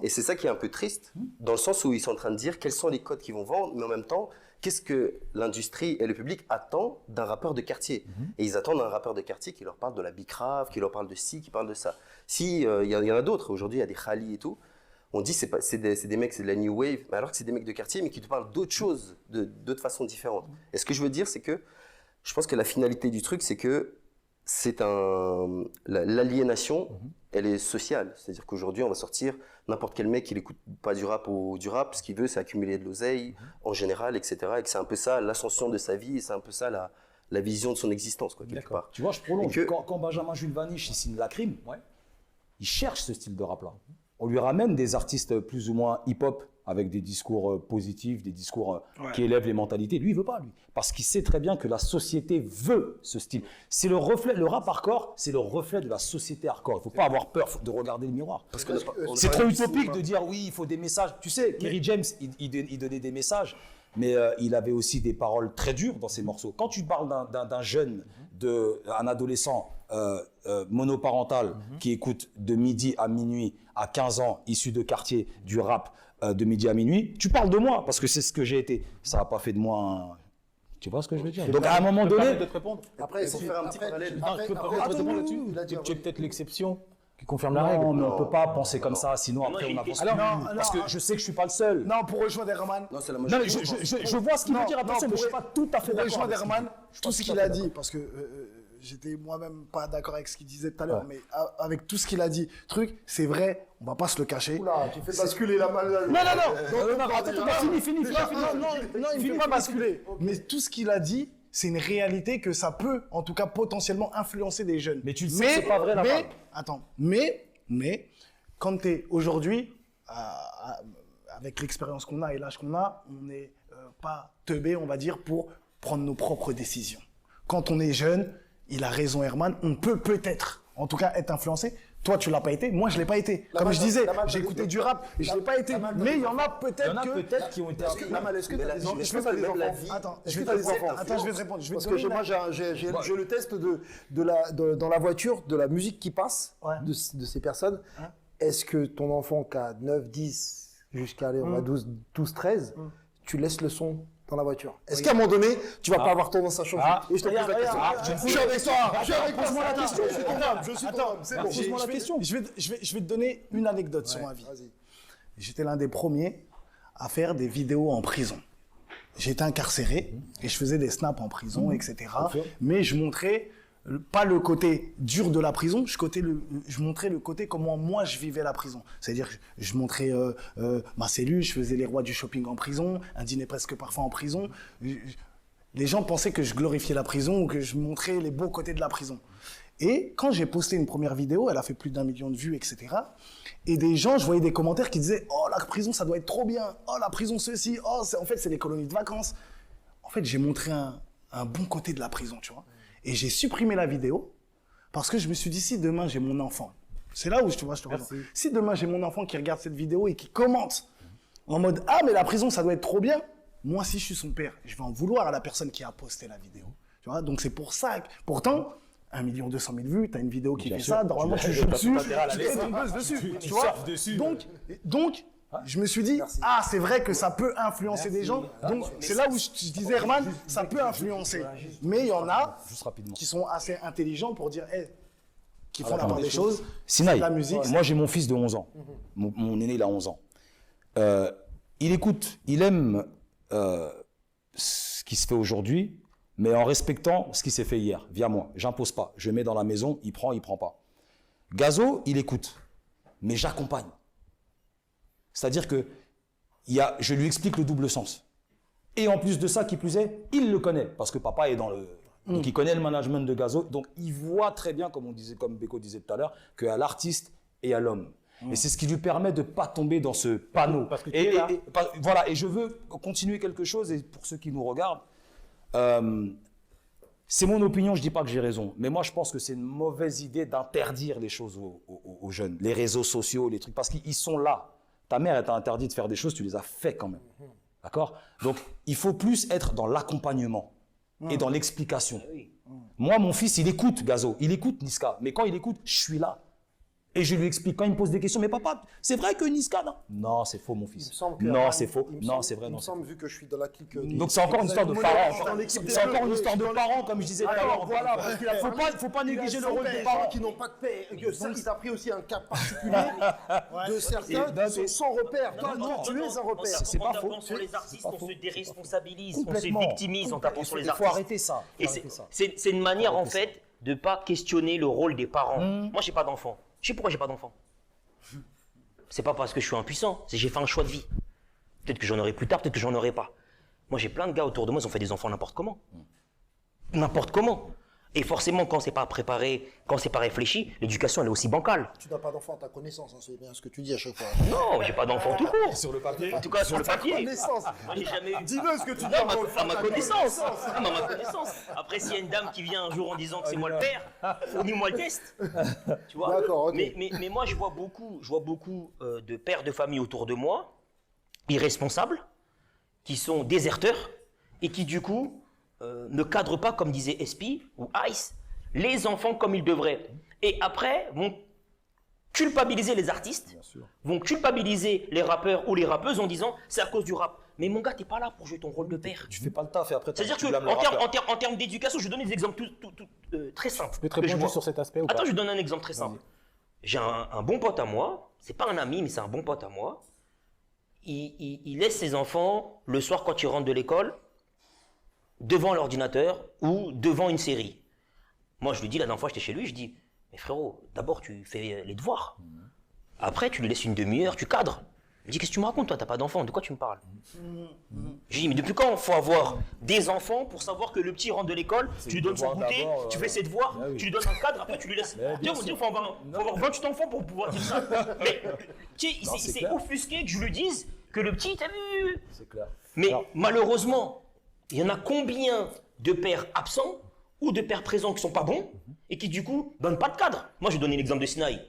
et c'est ça qui est un peu triste, dans le sens où ils sont en train de dire quels sont les codes qui vont vendre, mais en même temps, qu'est-ce que l'industrie et le public attendent d'un rappeur de quartier. Et ils attendent un rappeur de quartier qui leur parle de la bicrave, qui leur parle de ci, qui parle de ça. Si, il y en a d'autres, aujourd'hui, il y a des Khali et tout, on dit que c'est des mecs, c'est de la new wave, mais alors que c'est des mecs de quartier, mais qui te parlent d'autres choses, d'autres façons différentes. Et ce que je veux dire, c'est que je pense que la finalité du truc, c'est que l'aliénation, elle est sociale. C'est-à-dire qu'aujourd'hui, on va sortir n'importe quel mec qui n'écoute pas du rap ou du rap, ce qu'il veut, c'est accumuler de l'oseille, en général, etc. Et que c'est un peu ça l'ascension de sa vie, et c'est un peu ça la vision de son existence, quoi, quelque part. Tu vois, je prolonge. Et que- Quand Benjamin Jules Vanish, il signe La Crime, il cherche ce style de rap-là. On lui ramène des artistes plus ou moins hip-hop avec des discours positifs, des discours qui élèvent les mentalités. Lui, il veut pas, lui. Parce qu'il sait très bien que la société veut ce style. C'est le reflet, le rap hardcore, c'est le reflet de la société hardcore. Il faut pas avoir peur de regarder le miroir. Parce que C'est trop utopique de dire oui, il faut des messages. Tu sais, Kerry James, il donnait des messages, mais il avait aussi des paroles très dures dans ses morceaux. Quand tu parles d'un jeune, un adolescent monoparental qui écoute de midi à minuit, à 15 ans, issu de quartier, du rap de midi à minuit, tu parles de moi, parce que c'est ce que j'ai été. Ça n'a pas fait de moi un... Tu vois ce que je veux dire? Donc à un moment donné... de te répondre. Après, pour faire un petit parallèle. Non, je peux après, permettre de répondre attends, là-dessus. oui, Tu es peut-être l'exception qui confirme la règle. Non, mais on ne peut pas penser comme ça, sinon moi, après j'ai on une avance question. plus. Non, Parce que je sais que je suis pas le seul. Non, pour rejoindre Herman, Non, c'est la Non, majorité. mais je vois ce qu'il veut Non, dire, non, attention, mais je suis pas tout à fait pour d'accord. rejoindre avec ce qu'il Herman, dit. tout ce qu'il a dit, parce que j'étais moi-même pas d'accord avec ce qu'il disait tout à l'heure, mais avec tout ce qu'il a dit, c'est vrai, on va pas se le cacher. Oula, tu fais basculer la malle. Non, attends, Fini. non, il ne fait pas basculer. Mais tout ce qu'il a dit, c'est une réalité que ça peut, en tout cas, potentiellement influencer des jeunes. Mais tu le sais que c'est pas vrai, la balle. Attends, mais, quand tu es aujourd'hui, avec l'expérience qu'on a et l'âge qu'on a, on n'est pas teubé, on va dire, pour prendre nos propres décisions. Quand on est jeune, il a raison Herman, on peut peut-être, en tout cas, être influencé. Toi, tu l'as pas été, moi, je l'ai pas été. Comme je disais, j'ai écouté du rap et je l'ai pas été. Mais il y en a peut-être qui ont été... Lamal, est-ce que tu as des enfants? je pense que même la vie- Attends, Est-ce que tu as des enfants? Attends, je vais te répondre. Je vais Parce te que donner moi, j'ai le test dans la voiture, de la musique qui passe, Ouais. de ces personnes. Ouais. Est-ce que ton enfant qui a 9, 10, jusqu'à aller, on va 12, 13, tu laisses le son dans la voiture? Est-ce qu'à un moment donné, tu vas pas avoir tendance à changer? Et je te pose la question. Je suis avec toi. Pose-moi la question. Je suis ton homme. Je suis ton homme. C'est bon. Pose-moi la question. Je vais te donner une anecdote sur ma vie. Vas-y. J'étais l'un des premiers à faire des vidéos en prison. J'étais incarcéré et je faisais des snaps en prison, etc. Mais je montrais pas le côté dur de la prison, je montrais le côté comment moi je vivais la prison. C'est-à-dire que je montrais ma cellule, je faisais les rois du shopping en prison, un dîner presque parfait en prison. Les gens pensaient que je glorifiais la prison ou que je montrais les beaux côtés de la prison. Et quand j'ai posté une première vidéo, elle a fait plus d'1 million de vues, etc. Et des gens, je voyais des commentaires qui disaient « Oh, la prison, ça doit être trop bien. Oh, la prison, ceci. Oh, en fait, c'est les colonies de vacances. » En fait, j'ai montré un bon côté de la prison, tu vois. Et j'ai supprimé la vidéo parce que je me suis dit, si demain j'ai mon enfant, c'est là où je te vois, si demain j'ai mon enfant qui regarde cette vidéo et qui commente en mode « Ah, mais la prison, ça doit être trop bien. » Moi, si je suis son père, je vais en vouloir à la personne qui a posté la vidéo. Tu vois, donc c'est pour ça que, pourtant, 1 200 000 vues, tu as une vidéo qui Bien fait sûr. ça, normalement tu joues T'as dessus, tout intérêt à la tu laisser. fais une buzz dessus, Tu tu vois. surfes dessus. Donc, je me suis dit, c'est vrai que ça peut influencer des gens. Donc, c'est là où je disais, Herman, ça peut influencer. Mais il y en a Juste rapidement. qui sont assez intelligents pour dire, qui font la part des choses. Sinaï, la musique, moi j'ai mon fils de 11 ans. Mon aîné, il a 11 ans. Il écoute, il aime ce qui se fait aujourd'hui, mais en respectant ce qui s'est fait hier, via moi. J'impose pas. Je mets dans la maison, il prend pas. Gazo, il écoute, mais j'accompagne. C'est-à-dire que je lui explique le double sens. Et en plus de ça, qui plus est, il le connaît, parce que papa est dans le... Donc il connaît le management de Gazo, donc il voit très bien, comme Beko disait tout à l'heure, qu'il y a l'artiste et il y a l'homme. Et c'est ce qui lui permet de ne pas tomber dans ce panneau. Parce que tu es là. Voilà, et je veux continuer quelque chose, et pour ceux qui nous regardent, c'est mon opinion, je ne dis pas que j'ai raison, mais moi je pense que c'est une mauvaise idée d'interdire les choses aux jeunes, les réseaux sociaux, les trucs, parce qu'ils sont là. Ta mère t'a interdit de faire des choses, tu les as fait quand même. D'accord? Donc il faut plus être dans l'accompagnement et dans l'explication. Moi, mon fils, il écoute Gazo, il écoute Niska, mais quand il écoute, je suis là. Et je lui explique, quand il me pose des questions, mais papa, c'est vrai que Niska, non? Non, c'est faux, mon fils. Non, c'est faux. Non, c'est vrai, Il non. me semble, vu que je suis dans la clique. Donc c'est encore une histoire de parents. C'est encore une histoire de parents, comme je disais tout à l'heure. Voilà, parce qu'il Faut pas négliger le rôle des parents parents. qui n'ont pas de paix. Il a pris aussi un cas particulier de certains qui sont sans repère. Toi, Non, tu es un repère. C'est pas En faux. tapant sur les artistes, on se déresponsabilise, on se Complètement. victimise en tapant sur les Il faut artistes. arrêter ça. Et c'est une manière, en fait, de ne pas questionner le rôle des parents. Moi, j'ai pas d'enfant. Je sais pourquoi j'ai pas d'enfant. C'est pas parce que je suis impuissant, c'est que j'ai fait un choix de vie. Peut-être que j'en aurai plus tard, peut-être que j'en aurai pas. Moi, j'ai plein de gars autour de moi, ils ont fait des enfants n'importe comment. N'importe comment. Et forcément, quand c'est pas préparé, quand c'est pas réfléchi, l'éducation, elle est aussi bancale. Tu n'as pas d'enfant à ta connaissance, hein, c'est bien ce que tu dis à chaque fois. Non, j'ai pas d'enfant tout court. Sur le papier. En tout cas, sur le papier. Connaissance. Moi, j'ai jamais eu. Dis-le ce que tu dis. Non, à ma connaissance. À ma connaissance. Après, s'il y a une dame qui vient un jour en disant que c'est moi le père, fournis-moi le test. Tu vois. D'accord, ok. Mais moi, je vois beaucoup de pères de famille autour de moi, irresponsables, qui sont déserteurs et qui, du coup, ne cadrent pas, comme disait SP ou Ice, les enfants comme ils devraient. Et après, vont culpabiliser les artistes, vont culpabiliser les rappeurs ou les rappeuses en disant c'est à cause du rap. Mais mon gars, t'es pas là pour jouer ton rôle de père. Tu fais pas le taf et après C'est-à-dire tu blâmes le qu'en rappeur. en termes d'éducation, je vais donner des exemples très simples. Je peux te que je répondre vois. juste sur cet aspect ou pas? Attends, je donne un exemple très simple. J'ai un bon pote à moi, c'est pas un ami, mais c'est un bon pote à moi. Il laisse ses enfants, le soir quand ils rentrent de l'école, devant l'ordinateur ou devant une série. Moi, je lui dis, la dernière fois, j'étais chez lui, je dis, mais frérot, d'abord, tu fais les devoirs. Après, tu lui laisses une demi-heure, tu cadres. Il me dit, qu'est-ce que tu me racontes, toi, t'as pas d'enfant, de quoi tu me parles? Je dis, mais depuis quand il faut avoir des enfants pour savoir que le petit rentre de l'école, tu lui donnes son devoir goûter, d'abord, tu fais ses devoirs, oui. tu lui donnes un cadre, après tu lui laisses. Tu sais, il faut avoir 28 enfants pour pouvoir dire ça. Mais, tu sais, c'est c'est clair. offusqué que je lui dise que le petit, t'as vu? C'est clair. Mais Alors, malheureusement, il y en a combien de pères absents ou de pères présents qui sont pas bons et qui du coup donnent pas de cadre. Moi, je vais donner l'exemple de Sinaï.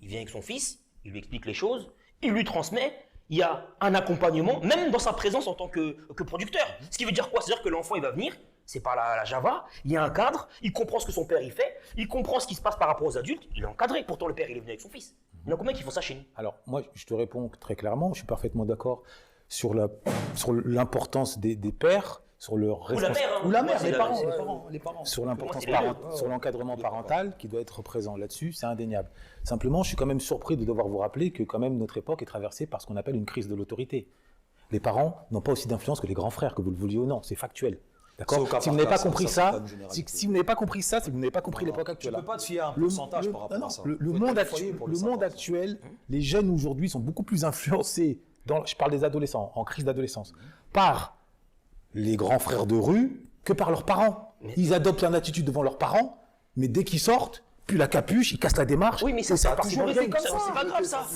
Il vient avec son fils, il lui explique les choses, il lui transmet. Il y a un accompagnement, même dans sa présence en tant que producteur. Ce qui veut dire quoi? C'est-à-dire que l'enfant, il va venir, c'est pas la Java, il y a un cadre, il comprend ce que son père il fait, il comprend ce qui se passe par rapport aux adultes, il est encadré. Pourtant, le père, il est venu avec son fils. Il y en a combien qui font ça chez nous? Alors, moi, je te réponds très clairement. Je suis parfaitement d'accord sur l'importance des pères, sur leur Ou la mère. Hein. Ou la Moi, mère, c'est les la- parents. les parents. Sur l'importance Pour moi, c'est les sur l'encadrement parental qui doit être présent là-dessus, c'est indéniable. Simplement, je suis quand même surpris de devoir vous rappeler que quand même notre époque est traversée par ce qu'on appelle une crise de l'autorité. Les parents n'ont pas aussi d'influence que les grands frères, que vous le vouliez ou non, c'est factuel. C'est au D'accord? cas Si vous par n'avez cas, pas compris ça, c'est ça, pas une généralité. si vous n'avez pas compris ça, c'est que vous n'avez pas compris l'époque Tu actuelle. peux pas te fier à un pourcentage par rapport à ça. Le Faut monde être foyer actuel, pour le savoir. monde actuel, les jeunes aujourd'hui sont beaucoup plus influencés, je parle des adolescents, en crise d'adolescence, par les grands frères de rue que par leurs parents. Ils adoptent une attitude devant leurs parents, mais dès qu'ils sortent, puis la capuche, ils cassent la démarche. Oui, mais ça c'est a toujours été comme ça. ça. C'est pas grave ça. On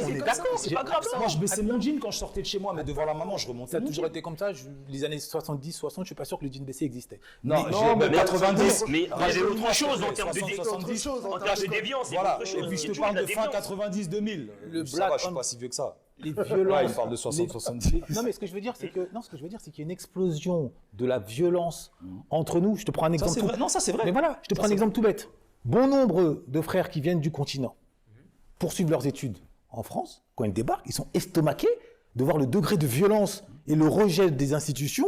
est d'accord. C'est pas grave ça. Moi, je baissais mon jean quand je sortais de chez moi, mais devant la maman, je remontais. Ça a toujours été comme ça. Les années 70, 60, je suis pas sûr que le jean baissé existait. Non, mais mais 90. Mais il y avait autre chose en termes de 70. en termes de déviance, c'est Voilà, autre et chose. puis je Il y a te parle de toujours fin la déviance. 90-2000. Le Ça black va, je suis on- pas si vieux que ça. les violences. Ouais, il parle de 60-70. Non, mais ce que je veux dire, c'est que qu'il y a une explosion de la violence entre nous. Je te prends un Ça, exemple. c'est vrai. Non, ça, c'est vrai. Mais voilà, je te prends un exemple tout bête. Bon nombre de frères qui viennent du continent poursuivent leurs études en France. Quand ils débarquent, ils sont estomaqués de voir le degré de violence et le rejet des institutions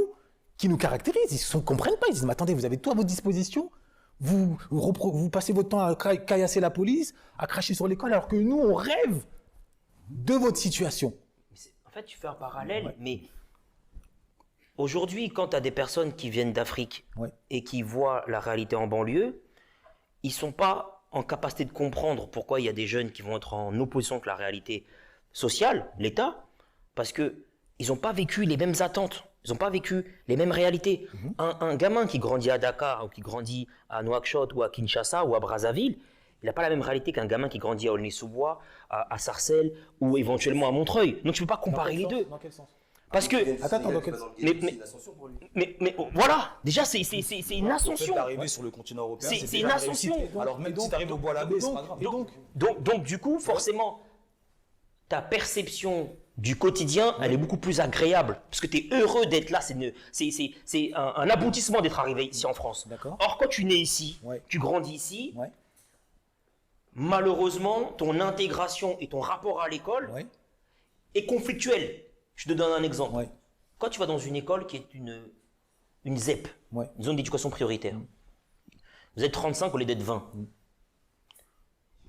qui nous caractérisent. Ils ne comprennent pas. Ils disent, mais attendez, vous avez tout à votre disposition. Vous passez votre temps à caillasser la police, à cracher sur l'école, alors que nous, on rêve de votre situation. En fait, tu fais un parallèle, mais aujourd'hui, quand tu as des personnes qui viennent d'Afrique Ouais. et qui voient la réalité en banlieue, ils ne sont pas en capacité de comprendre pourquoi il y a des jeunes qui vont être en opposition avec la réalité sociale, l'État, parce qu'ils n'ont pas vécu les mêmes attentes, ils n'ont pas vécu les mêmes réalités. Un gamin qui grandit à Dakar ou qui grandit à Nouakchott ou à Kinshasa ou à Brazzaville, il n'a pas la même réalité qu'un gamin qui grandit à Aulnay-sous-Bois, à Sarcelles ou éventuellement à Montreuil. Donc tu ne peux pas comparer les deux. Dans quel sens? Parce que, Attends, dans quel- mais voilà, déjà c'est une Le fait ascension. d'arriver sur le continent européen, C'est déjà une une ascension. réussite. Alors même si tu arrives au bois l'abbé, c'est pas grave. Donc, du coup, forcément, ta perception du quotidien, elle est beaucoup plus agréable. Parce que tu es heureux d'être là. C'est un aboutissement d'être arrivé ici en France. D'accord. Or, quand tu nais ici, Ouais. tu grandis ici, Ouais. malheureusement, ton intégration et ton rapport à l'école Ouais. est conflictuel. Je te donne un exemple. Ouais. Quand tu vas dans une école qui est une ZEP, Ouais. une zone d'éducation prioritaire, vous êtes 35 au lieu d'être 20.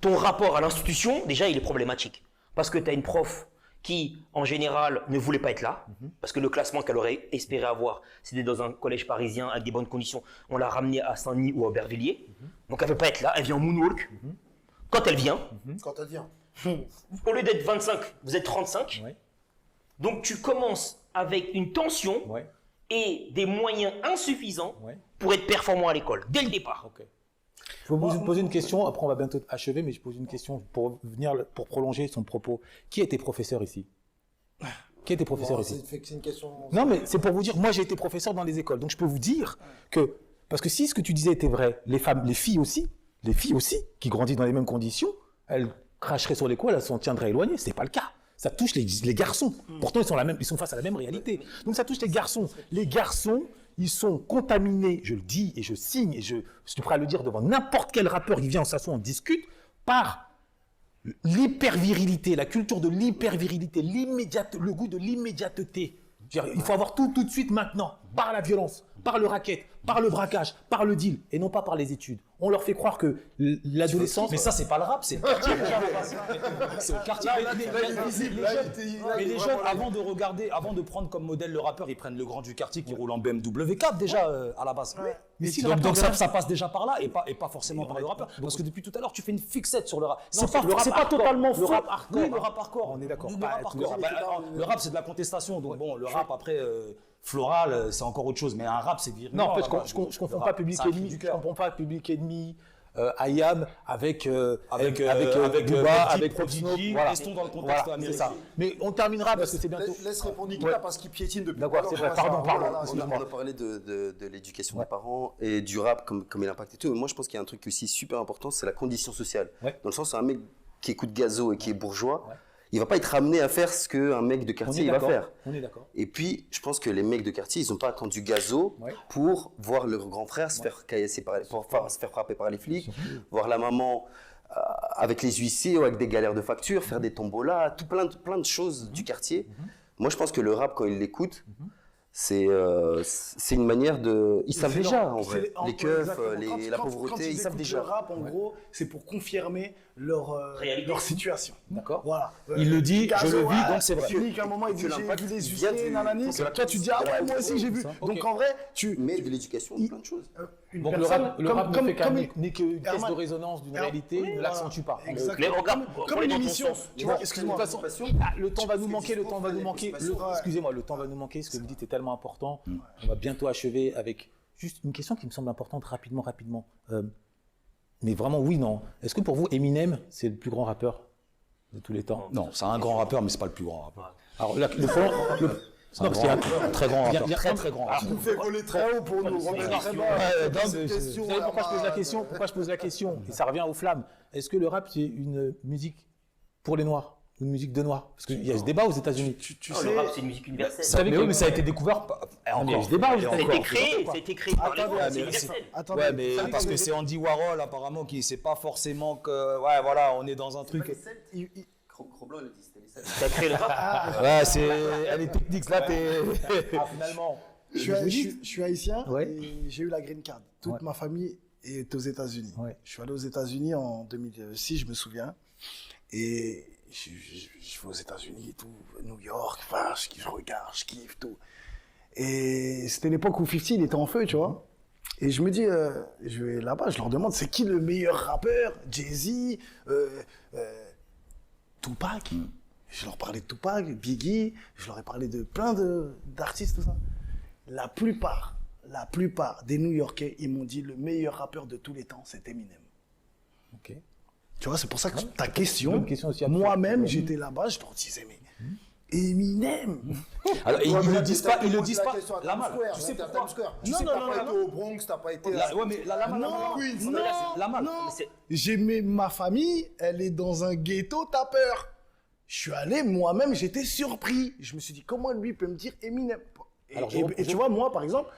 Ton rapport à l'institution, déjà, il est problématique. Parce que tu as une prof qui, en général, ne voulait pas être là, parce que le classement qu'elle aurait espéré avoir, c'était dans un collège parisien avec des bonnes conditions. On l'a ramenée à Saint-Denis ou à Aubervilliers. Donc elle ne veut pas être là, elle vient en moonwalk. Quand elle vient, Quand t'as dit. au lieu d'être 25, vous êtes 35. Ouais. Donc tu commences avec une tension Ouais. et des moyens insuffisants Ouais. pour être performant à l'école, dès le départ. Ok. Je vais vous poser une question, après on va bientôt achever, mais je pose une question pour prolonger son propos. Qui était professeur ici? Qui était professeur ici? C'est une question. Non, mais c'est pour vous dire, moi j'ai été professeur dans les écoles, donc je peux vous dire que, parce que si ce que tu disais était vrai, les filles aussi, qui grandissent dans les mêmes conditions, elles cracheraient sur les cours, elles s'en tiendraient éloignées. C'est pas le cas. Ça touche les garçons. Pourtant, ils sont face à la même réalité. Donc ça touche les garçons. Les garçons, ils sont contaminés, je le dis et je signe, et je suis prêt à le dire devant n'importe quel rappeur qui vient, on s'assoit, on discute, par l'hypervirilité, la culture de l'hypervirilité, le goût de l'immédiateté. Je veux dire, il faut avoir tout de suite maintenant, par la violence, par le racket, par le braquage, par le deal, et non pas par les études. On leur fait croire que l'adolescence... Mais ça, c'est pas le rap, c'est le quartier. C'est le quartier. Mais les jeunes, avant de regarder, avant de prendre comme modèle le rappeur, ils prennent le grand du quartier qui roule en BMW 4 déjà à la base. Mais si le donc rappeur donc ça, vient- ça passe déjà par là et pas forcément par le rappeur. Parce que depuis tout à l'heure, tu fais une fixette sur le rap. Non, C'est pas, le rap c'est pas hardcore. totalement Le faux. rap hardcore. Oui, le rap hardcore. On est d'accord. Le Pas rap tous hardcore. les Le rap, c'est de la contestation. Donc bon, le rap après floral, c'est encore autre chose. Mais un rap, c'est virulent. Non, en fait, là-bas. je ne confonds Le pas rap, Public c'est un cri Enemy. du Je cœur. comprends pas Public Enemy, IAM avec Booba, Petit, avec Pop Prodigy, Smoke. Voilà. restons dans le contexte Voilà, c'est américain. ça. Mais on terminera parce que c'est bientôt. Laisse répondre Nicolas Ouais. parce qu'il piétine depuis. D'accord, tout à c'est l'heure. vrai. Pardon, Oh là là, pardon. On Excuse-moi. a parlé de l'éducation des parents et du rap comme il impacte et tout. Mais moi, je pense qu'il y a un truc aussi super important, c'est la condition sociale. Ouais. Dans le sens où un mec qui écoute Gazo et qui est bourgeois, Ouais. il va pas être amené à faire ce qu'un mec de On quartier est il va d'accord. faire. On est d'accord. Et puis, je pense que les mecs de quartier, ils n'ont pas attendu Gazo Ouais. pour voir leur grand frère se faire caillasser se faire frapper par les flics, voir la maman avec les huissiers ou avec des galères de factures, faire des tombolas, plein de choses du quartier. Moi, je pense que le rap, quand ils l'écoutent, c'est une manière de... Ils savent déjà, en vrai. Les keufs, Exactement. la Quand pauvreté, ils savent écoutent déjà. Le rap, en gros, c'est pour confirmer leur situation. D'accord. Voilà. Il le dit, Gazo, je le vis, ouais, donc c'est vrai. Nick, à un moment, il dit Que j'ai l'impact vu les vient huissiers, du- nanani. que Toi, tu dis, ah ouais, moi aussi, j'ai vu. Ok. Donc, en vrai, tu... Mais de l'éducation, plein de choses. Une Donc personne le rap comme- ne fait comme- n'est qu'une pièce Herman- de résonance d'une Herman- réalité, oui, ne voilà. l'accentue pas. Exactement. Mais regarde, Comme prenez une dans ton émission. sens. Tu vois, excuse-moi. De toute façon, le temps va nous manquer, le temps va nous manquer. Excusez-moi, le temps va nous manquer. Ce que vous dites est tellement important. On va bientôt achever avec juste une question qui me semble importante rapidement. Mais vraiment, oui, non. Est-ce que pour vous, Eminem, c'est le plus grand rappeur de tous les temps? Non, c'est un grand rappeur, mais c'est pas le plus grand rappeur. Alors, là, C'est un très grand rappeur. il y a- Très grand rappeur. On fait voler très haut pour nous. On est très bas. Vous savez pourquoi je pose la question? Pourquoi je pose la question? Et ça revient aux flammes. Est-ce que le rap, c'est une musique pour les Noirs? ou une musique de noir? Parce qu'il y a ce débat aux États-Unis. Tu Non, sais, le rap, c'est une musique universelle. Ça- Mais oui, mais ça a été découvert par. il y a ce débat aux Ça a États-Unis. été créé par les Attendez, Noirs, c'est mais universel. attendez, Ouais, mais attendez, parce que attendez. c'est Andy Warhol apparemment qui sait pas forcément que. Ouais, voilà, on est dans un truc. Cro-Blanc, il a dit c'était les Celtes. Ça a créé le rap. Ouais, c'est. Elle est technique, là, t'es. Finalement. Je suis haïtien Ouais. et j'ai eu la green card. Toute Ouais. ma famille est aux États-Unis. Ouais. Je suis allé aux États-Unis en 2006, je me souviens. Et je vais aux États-Unis et tout, New York, enfin, je regarde, je kiffe tout. Et c'était l'époque où 50 il était en feu, tu vois. Et je me dis, je vais là-bas, je leur demande, c'est qui le meilleur rappeur? Jay-Z, Tupac. Je leur parlais de Tupac, Biggie, je leur ai parlé de plein d'artistes, tout ça. La plupart des New-Yorkais, ils m'ont dit le meilleur rappeur de tous les temps, c'est Eminem. Ok. Tu vois, c'est pour ça que ta question, Bonne question aussi, absolument. moi-même, j'étais là-bas, je leur disais, mais Eminem. Alors, ils le disent pas, ils le disent pas. La Lamal, tu sais pourquoi? Tu Non, sais non, pourquoi? non, T'as non. pas été au Bronx, t'as pas été. Ouais, mais la Lamal, Non, C'est- J'aimais ma famille, elle est dans un ghetto tapeur. Je suis allé, moi-même, j'étais surpris. Je me suis dit, comment lui peut me dire Eminem? Et, Alors, et tu vois, moi, par exemple,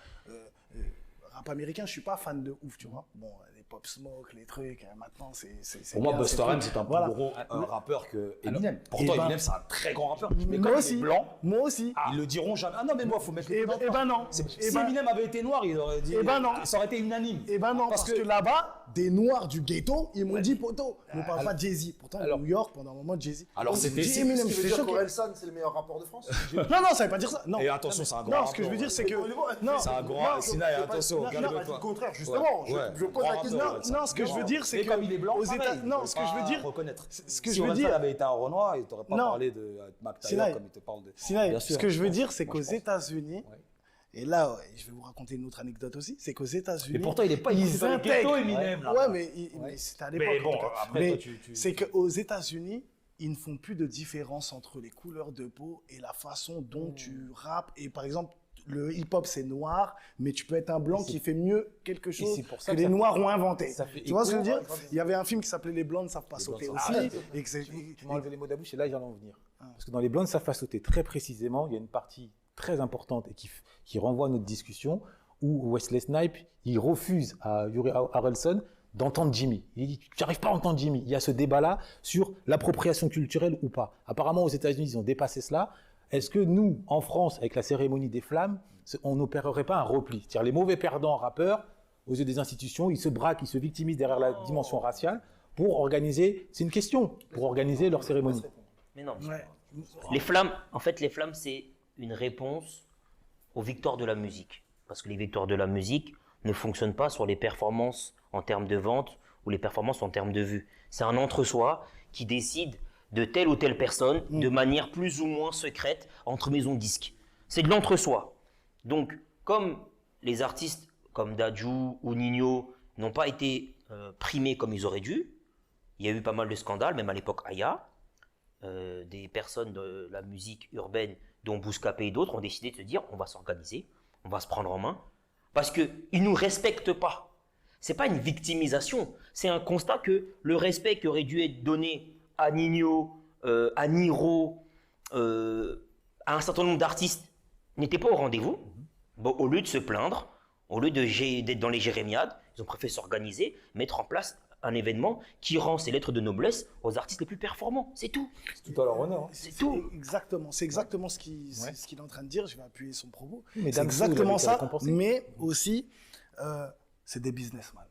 rap américain, je suis pas fan de ouf, tu vois. Bon, les Pop Smoke, les trucs, maintenant, c'est Pour moi, bien, Busta c'est Rhymes, tout. c'est un plus Voilà. gros rappeur que Eminem. Pourtant, eh ben- Eminem, c'est un très grand rappeur. Mais Moi comme aussi. il est blanc, Moi aussi. ils le diront jamais. Ah non, mais moi, faut mettre les Eh ben- pieds eh ben non. C'est- Eh Si ben- Eminem avait été noir, il aurait dit. Eh ben non. Ça aurait été unanime. Eh ben non, parce que là-bas, des noirs du ghetto, ils m'ont dit poto. Ne parle pas de Jay-Z. Pourtant, à New York, pendant un moment, Jay-Z. Alors, On c'était- dit c'est- Eminem, Ce qui veut j'étais dire choqué. qu'Orelsan, c'est le meilleur rappeur de France. Non, ça veut pas dire ça. Non. Et attention, c'est un grand Non, ce que je veux rappeur, dire, c'est que. Non, C'est un grand. non, Sina, attention, non, calme-toi. Au contraire, justement, Ouais, ouais. je pose Grand la question. rappeur, non, ce que je veux dire, c'est Mais que. comme il est blanc, aux pareil, États- il non, peut ce que je veux pas dire. reconnaître. Ce que Si je veux Orelsan dire. avait été un Renoir, il t'aurait pas Non. parlé de Mac Sinaï. Taylor comme il te parle de. Sinaï, Bien sûr, ce que je veux pense. dire, c'est Moi, qu'aux je pense. États-Unis, Ouais. et là, ouais, je vais vous raconter une autre anecdote aussi, c'est qu'aux États-Unis. Mais pourtant, il est pas ils écouté dans les ghettos, intègrent. Eminem, là. Ouais, mais c'était à l'époque. Mais bon, en tout cas. après, Mais toi, tu- c'est qu'aux États-Unis, ils ne font plus de différence entre les couleurs de peau et la façon dont tu rappes. Et par exemple, le hip-hop, c'est noir, mais tu peux être un blanc qui fait mieux quelque chose c'est pour ça que que les ça Noirs ont inventé. ça fait Tu vois ce que je veux écho. dire? Il y avait un film qui s'appelait Les Blancs ne savent pas sauter Blancs aussi. savent Et que c'est- Tu m'as enlevé les mots de la bouche et là, j'allais en venir. Parce que dans les Blondes, ça fait sauter très précisément, il y a une partie très importante et qui renvoie à notre discussion où Wesley Snipes, il refuse à Uri Harrelson d'entendre Jimmy. Il dit, tu n'arrives pas à entendre Jimmy. Il y a ce débat-là sur l'appropriation culturelle ou pas. Apparemment, aux États-Unis, ils ont dépassé cela. Est-ce que nous, en France, avec la cérémonie des flammes, on n'opérerait pas un repli? C'est-à-dire les mauvais perdants rappeurs, aux yeux des institutions, ils se braquent, ils se victimisent derrière la dimension raciale pour organiser, c'est une question, pour organiser leur cérémonie. Mais non. Ouais. Les flammes, en fait, les flammes, c'est une réponse aux victoires de la musique. Parce que les victoires de la musique ne fonctionnent pas sur les performances en termes de vente ou les performances en termes de vues. C'est un entre-soi qui décide de telle ou telle personne de manière plus ou moins secrète entre maisons de disques. C'est de l'entre-soi. Donc, comme les artistes comme Dadju ou Nino n'ont pas été primés comme ils auraient dû, il y a eu pas mal de scandales, même à l'époque Aya, des personnes de la musique urbaine, dont Bouscapé et d'autres, ont décidé de se dire on va s'organiser, on va se prendre en main, parce qu'ils ne nous respectent pas. Ce n'est pas une victimisation, c'est un constat que le respect qui aurait dû être donné à Nino, à Niro, à un certain nombre d'artistes n'était pas au rendez-vous. Bon, au lieu de se plaindre, au lieu d'être dans les jérémiades, ils ont préféré s'organiser, mettre en place un événement qui rend ces lettres de noblesse aux artistes les plus performants. C'est tout. C'est tout à leur honneur. C'est tout. Exactement, c'est exactement ce qu'il est en train de dire. Je vais appuyer son propos. Mais C'est Damso, il exactement avait été ça. récompensé. Mais aussi, c'est des businessmen,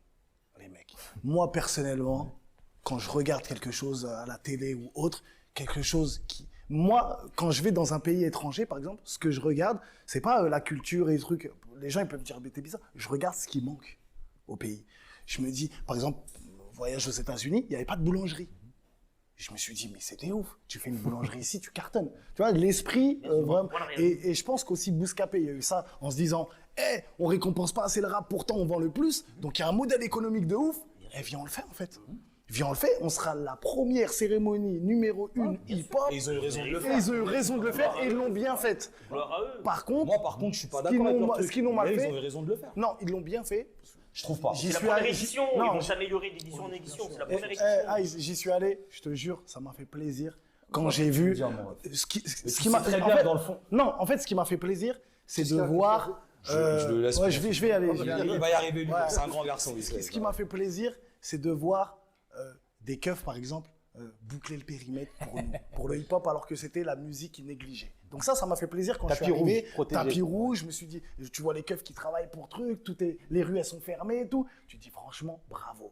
les mecs. Moi, personnellement, quand je regarde quelque chose à la télé ou autre, quelque chose qui... Moi, quand je vais dans un pays étranger, par exemple, ce que je regarde, c'est pas la culture et les trucs. Les gens, ils peuvent dire, mais t'es bizarre. Je regarde ce qui manque au pays. Je me dis, par exemple, voyage aux États-Unis, il n'y avait pas de boulangerie. Je me suis dit, mais c'était ouf. Tu fais une boulangerie ici, tu cartonnes. Tu vois, l'esprit, vraiment. Et je pense qu'aussi Bouscapé, il y a eu ça en se disant, on récompense pas assez le rap, pourtant on vend le plus. Donc il y a un modèle économique de ouf. Viens, on le fait en fait. Viens, on le fait. On sera la première cérémonie numéro 1 hip-hop. Et ils ont eu raison de le Et faire. ils ont eu raison de le faire et ils l'ont bien fait. Gloire à eux. Par contre, Moi, par contre, je suis pas Ce qu'ils d'accord avec l'ont- leur truc. ce qu'ils l'ont mal Mais fait- Ils ont eu raison de le faire. non, ils l'ont bien fait. Je trouve pas. J'y C'est la suis première allé. édition, Non, ils vont s'améliorer d'édition en édition, c'est la première Eh, édition. j'y suis allé, je te jure, ça m'a fait plaisir. quand j'ai vu dire, mon ref. ce qui Mais ce tu qui m'a sais très en bien fait- dans le fond. Non, en fait, ce qui m'a fait plaisir, c'est de voir. Je le laisse ouais, faire. je vais y aller. Il va y arriver, lui. Ouais. C'est un grand garçon. lui. Ce qui m'a fait plaisir, c'est de voir des keufs, par exemple, boucler le périmètre pour le hip-hop, alors que c'était la musique négligée. Donc ça m'a fait plaisir quand je suis Tapis arrivé. rouge, protégé. Tapis rouge, je me suis dit, tu vois les keufs qui travaillent pour truc, les rues elles sont fermées et tout. Tu te dis franchement, bravo.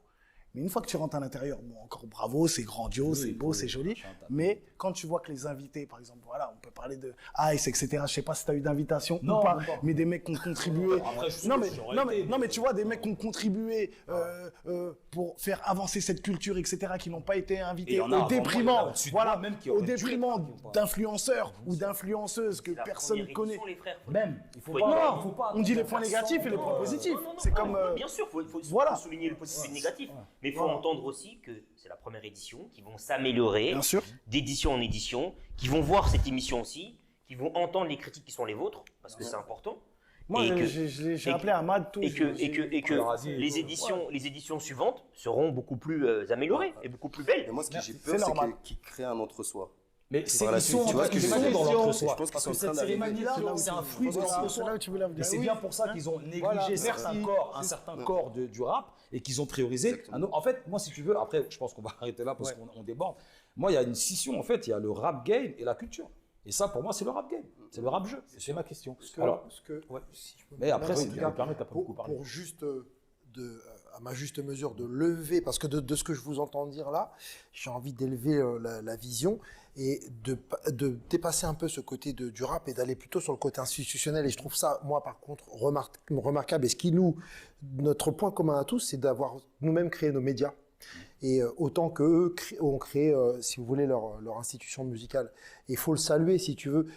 Mais une fois que tu rentres à l'intérieur, bon, encore bravo, c'est grandiose, c'est beau, c'est joli. Mais quand tu vois que les invités, par exemple, voilà, on peut parler de Ice, etc. Je sais pas si tu as eu d'invitation ou pas, non. mais des mecs qui ont contribué. Après, je sais non, que mais, j'aurais non, mais, été, non, mais tu vois, des mecs qui ont contribué pour faire avancer cette culture, etc., qui n'ont pas été Et il invités y en a au avant moi, il y en a déprimant, au-dessus de voilà, moi même qui au auraient dû déprimant être, qui ont pas. d'influenceurs ou d'influenceuses que C'est la personne première connaît. édition, les frères. Même, il faut Faut pas. être- il faut pas On dit les attendre points faire négatifs et les semblant, points positifs. Non, non, C'est non, comme. bien sûr, faut voilà. souligner le positif et le négatif. Mais il faut Voilà. entendre aussi que c'est la première édition, qui vont s'améliorer Bien sûr. d'édition en édition, qui vont voir cette émission aussi, qui vont entendre les critiques qui sont les vôtres, parce que c'est important. Moi, Et que- j'ai et appelé Ahmad tout. Et que Alors, vas-y, les éditions suivantes seront beaucoup plus améliorées et beaucoup plus belles. Mais moi, ce que j'ai C'est peur, c'est normal. qu'ils créent un entre-soi. Mais c'est Voilà, ils sont tu vois ce que je veux ils sont dire. dans l'entre-soi. Je pense qu'ils Parce sont que en train cette d'arriver. cérémonie-là, c'est un fruit de C'est l'entre-soi. là où tu voulais en Et venir. c'est Oui. bien pour ça qu'ils ont négligé Voilà, certains merci. corps, un certain corps du rap et qu'ils ont priorisé. Exactement. un autre. En fait, moi, si tu veux, après, je pense qu'on va arrêter là parce qu'on déborde. Moi, il y a une scission, en fait, il y a le rap game et la culture. Et ça, pour moi, c'est le rap game, c'est le rap jeu. C'est ma question. Alors, Ouais, si je peux me mais après, permettre, c'est en tout tu cas, me permets, t'as pas beaucoup parlé. pour juste à ma juste mesure de lever, parce que de ce que je vous entends dire là, j'ai envie d'élever la vision et de dépasser un peu ce côté du rap et d'aller plutôt sur le côté institutionnel. Et je trouve ça, moi, par contre, remarquable. Et ce qui notre point commun à tous, c'est d'avoir nous-mêmes créé nos médias. Et autant qu'eux ont créé, si vous voulez, leur institution musicale. Et il faut le saluer, si tu veux.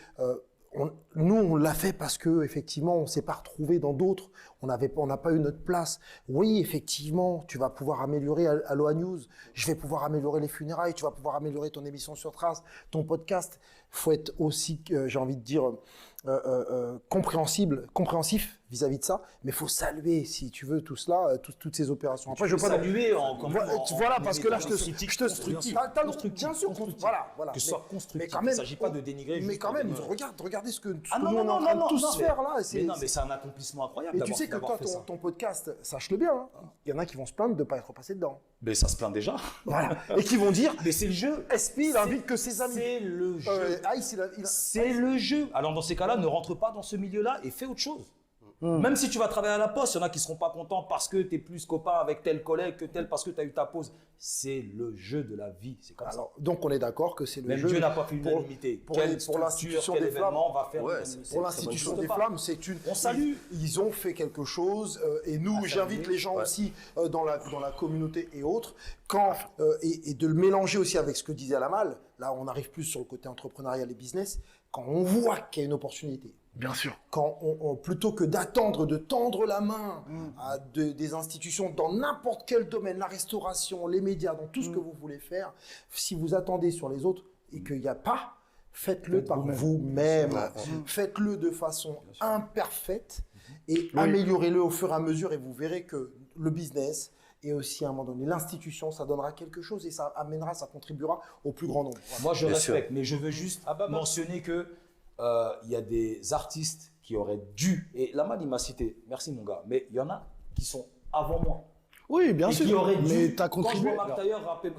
Nous, on l'a fait parce que effectivement, on s'est pas retrouvé dans d'autres. On n'a pas eu notre place. Oui, effectivement, tu vas pouvoir améliorer Aloha News. Je vais pouvoir améliorer les funérailles. Tu vas pouvoir améliorer ton émission sur Trace, ton podcast. Faut être aussi, j'ai envie de dire, compréhensif vis-à-vis de ça. Mais faut saluer, si tu veux, tout cela, toutes ces opérations. Après, je veux pas saluer Voilà, parce que là, je te constructif. Bien sûr, voilà. Que ce soit Mais constructif. quand Il même, ne s'agit pas de dénigrer. Mais juste quand même, pour dire- regardez ce que nous, Ah non, on est non, en train non, de tous non, faire là. Mais non, mais c'est un accomplissement incroyable. Mais tu sais que d'avoir quand fait ça. ton podcast, sache-le bien, hein, il y en a qui vont se plaindre de ne pas être passé dedans. Mais ça se plaint déjà. Voilà. Et qui vont dire, Mais c'est le jeu. SP, il invite que ses amis. C'est le jeu. Ice, C'est le jeu. Alors dans ces cas-là, ne rentre pas dans ce milieu-là et fais autre chose. Même si tu vas travailler à la poste, il y en a qui ne seront pas contents parce que tu es plus copain avec tel collègue que tel parce que tu as eu ta pause. C'est le jeu de la vie, c'est comme Alors, donc on est d'accord que c'est ça. le Même jeu. Dieu n'a pas fait pour- l'unanimité. pour Quelle les- pour structure, l'institution quel des événement va faire Ouais, l'unanimité. Pour l'institution Très des bonne flammes, c'est une. On salue. Ils ont fait quelque chose et nous, j'invite les gens aussi dans la communauté et autres, et de le mélanger aussi avec ce que disait Alamal. Là, on arrive plus sur le côté entrepreneurial et business. Quand on voit qu'il y a une opportunité, Bien sûr. quand plutôt que d'attendre, de tendre la main à des institutions dans n'importe quel domaine, la restauration, les médias, dans tout ce que vous voulez faire, si vous attendez sur les autres et qu'il n'y a pas, faites-le par vous-même. Faites-le de façon imparfaite et améliorez-le au fur et à mesure et vous verrez que le business et aussi à un moment donné l'institution, ça donnera quelque chose et ça amènera, ça contribuera au plus grand nombre. Voilà. Moi, je Bien respecte, mais je veux juste mentionner que il y a des artistes qui auraient dû, et Lamal, il m'a cité, merci mon gars, mais il y en a qui sont avant moi. Oui, bien et sûr. qui auraient dû, Mais tu as quand je contribué. vois Marc Tailleur rapper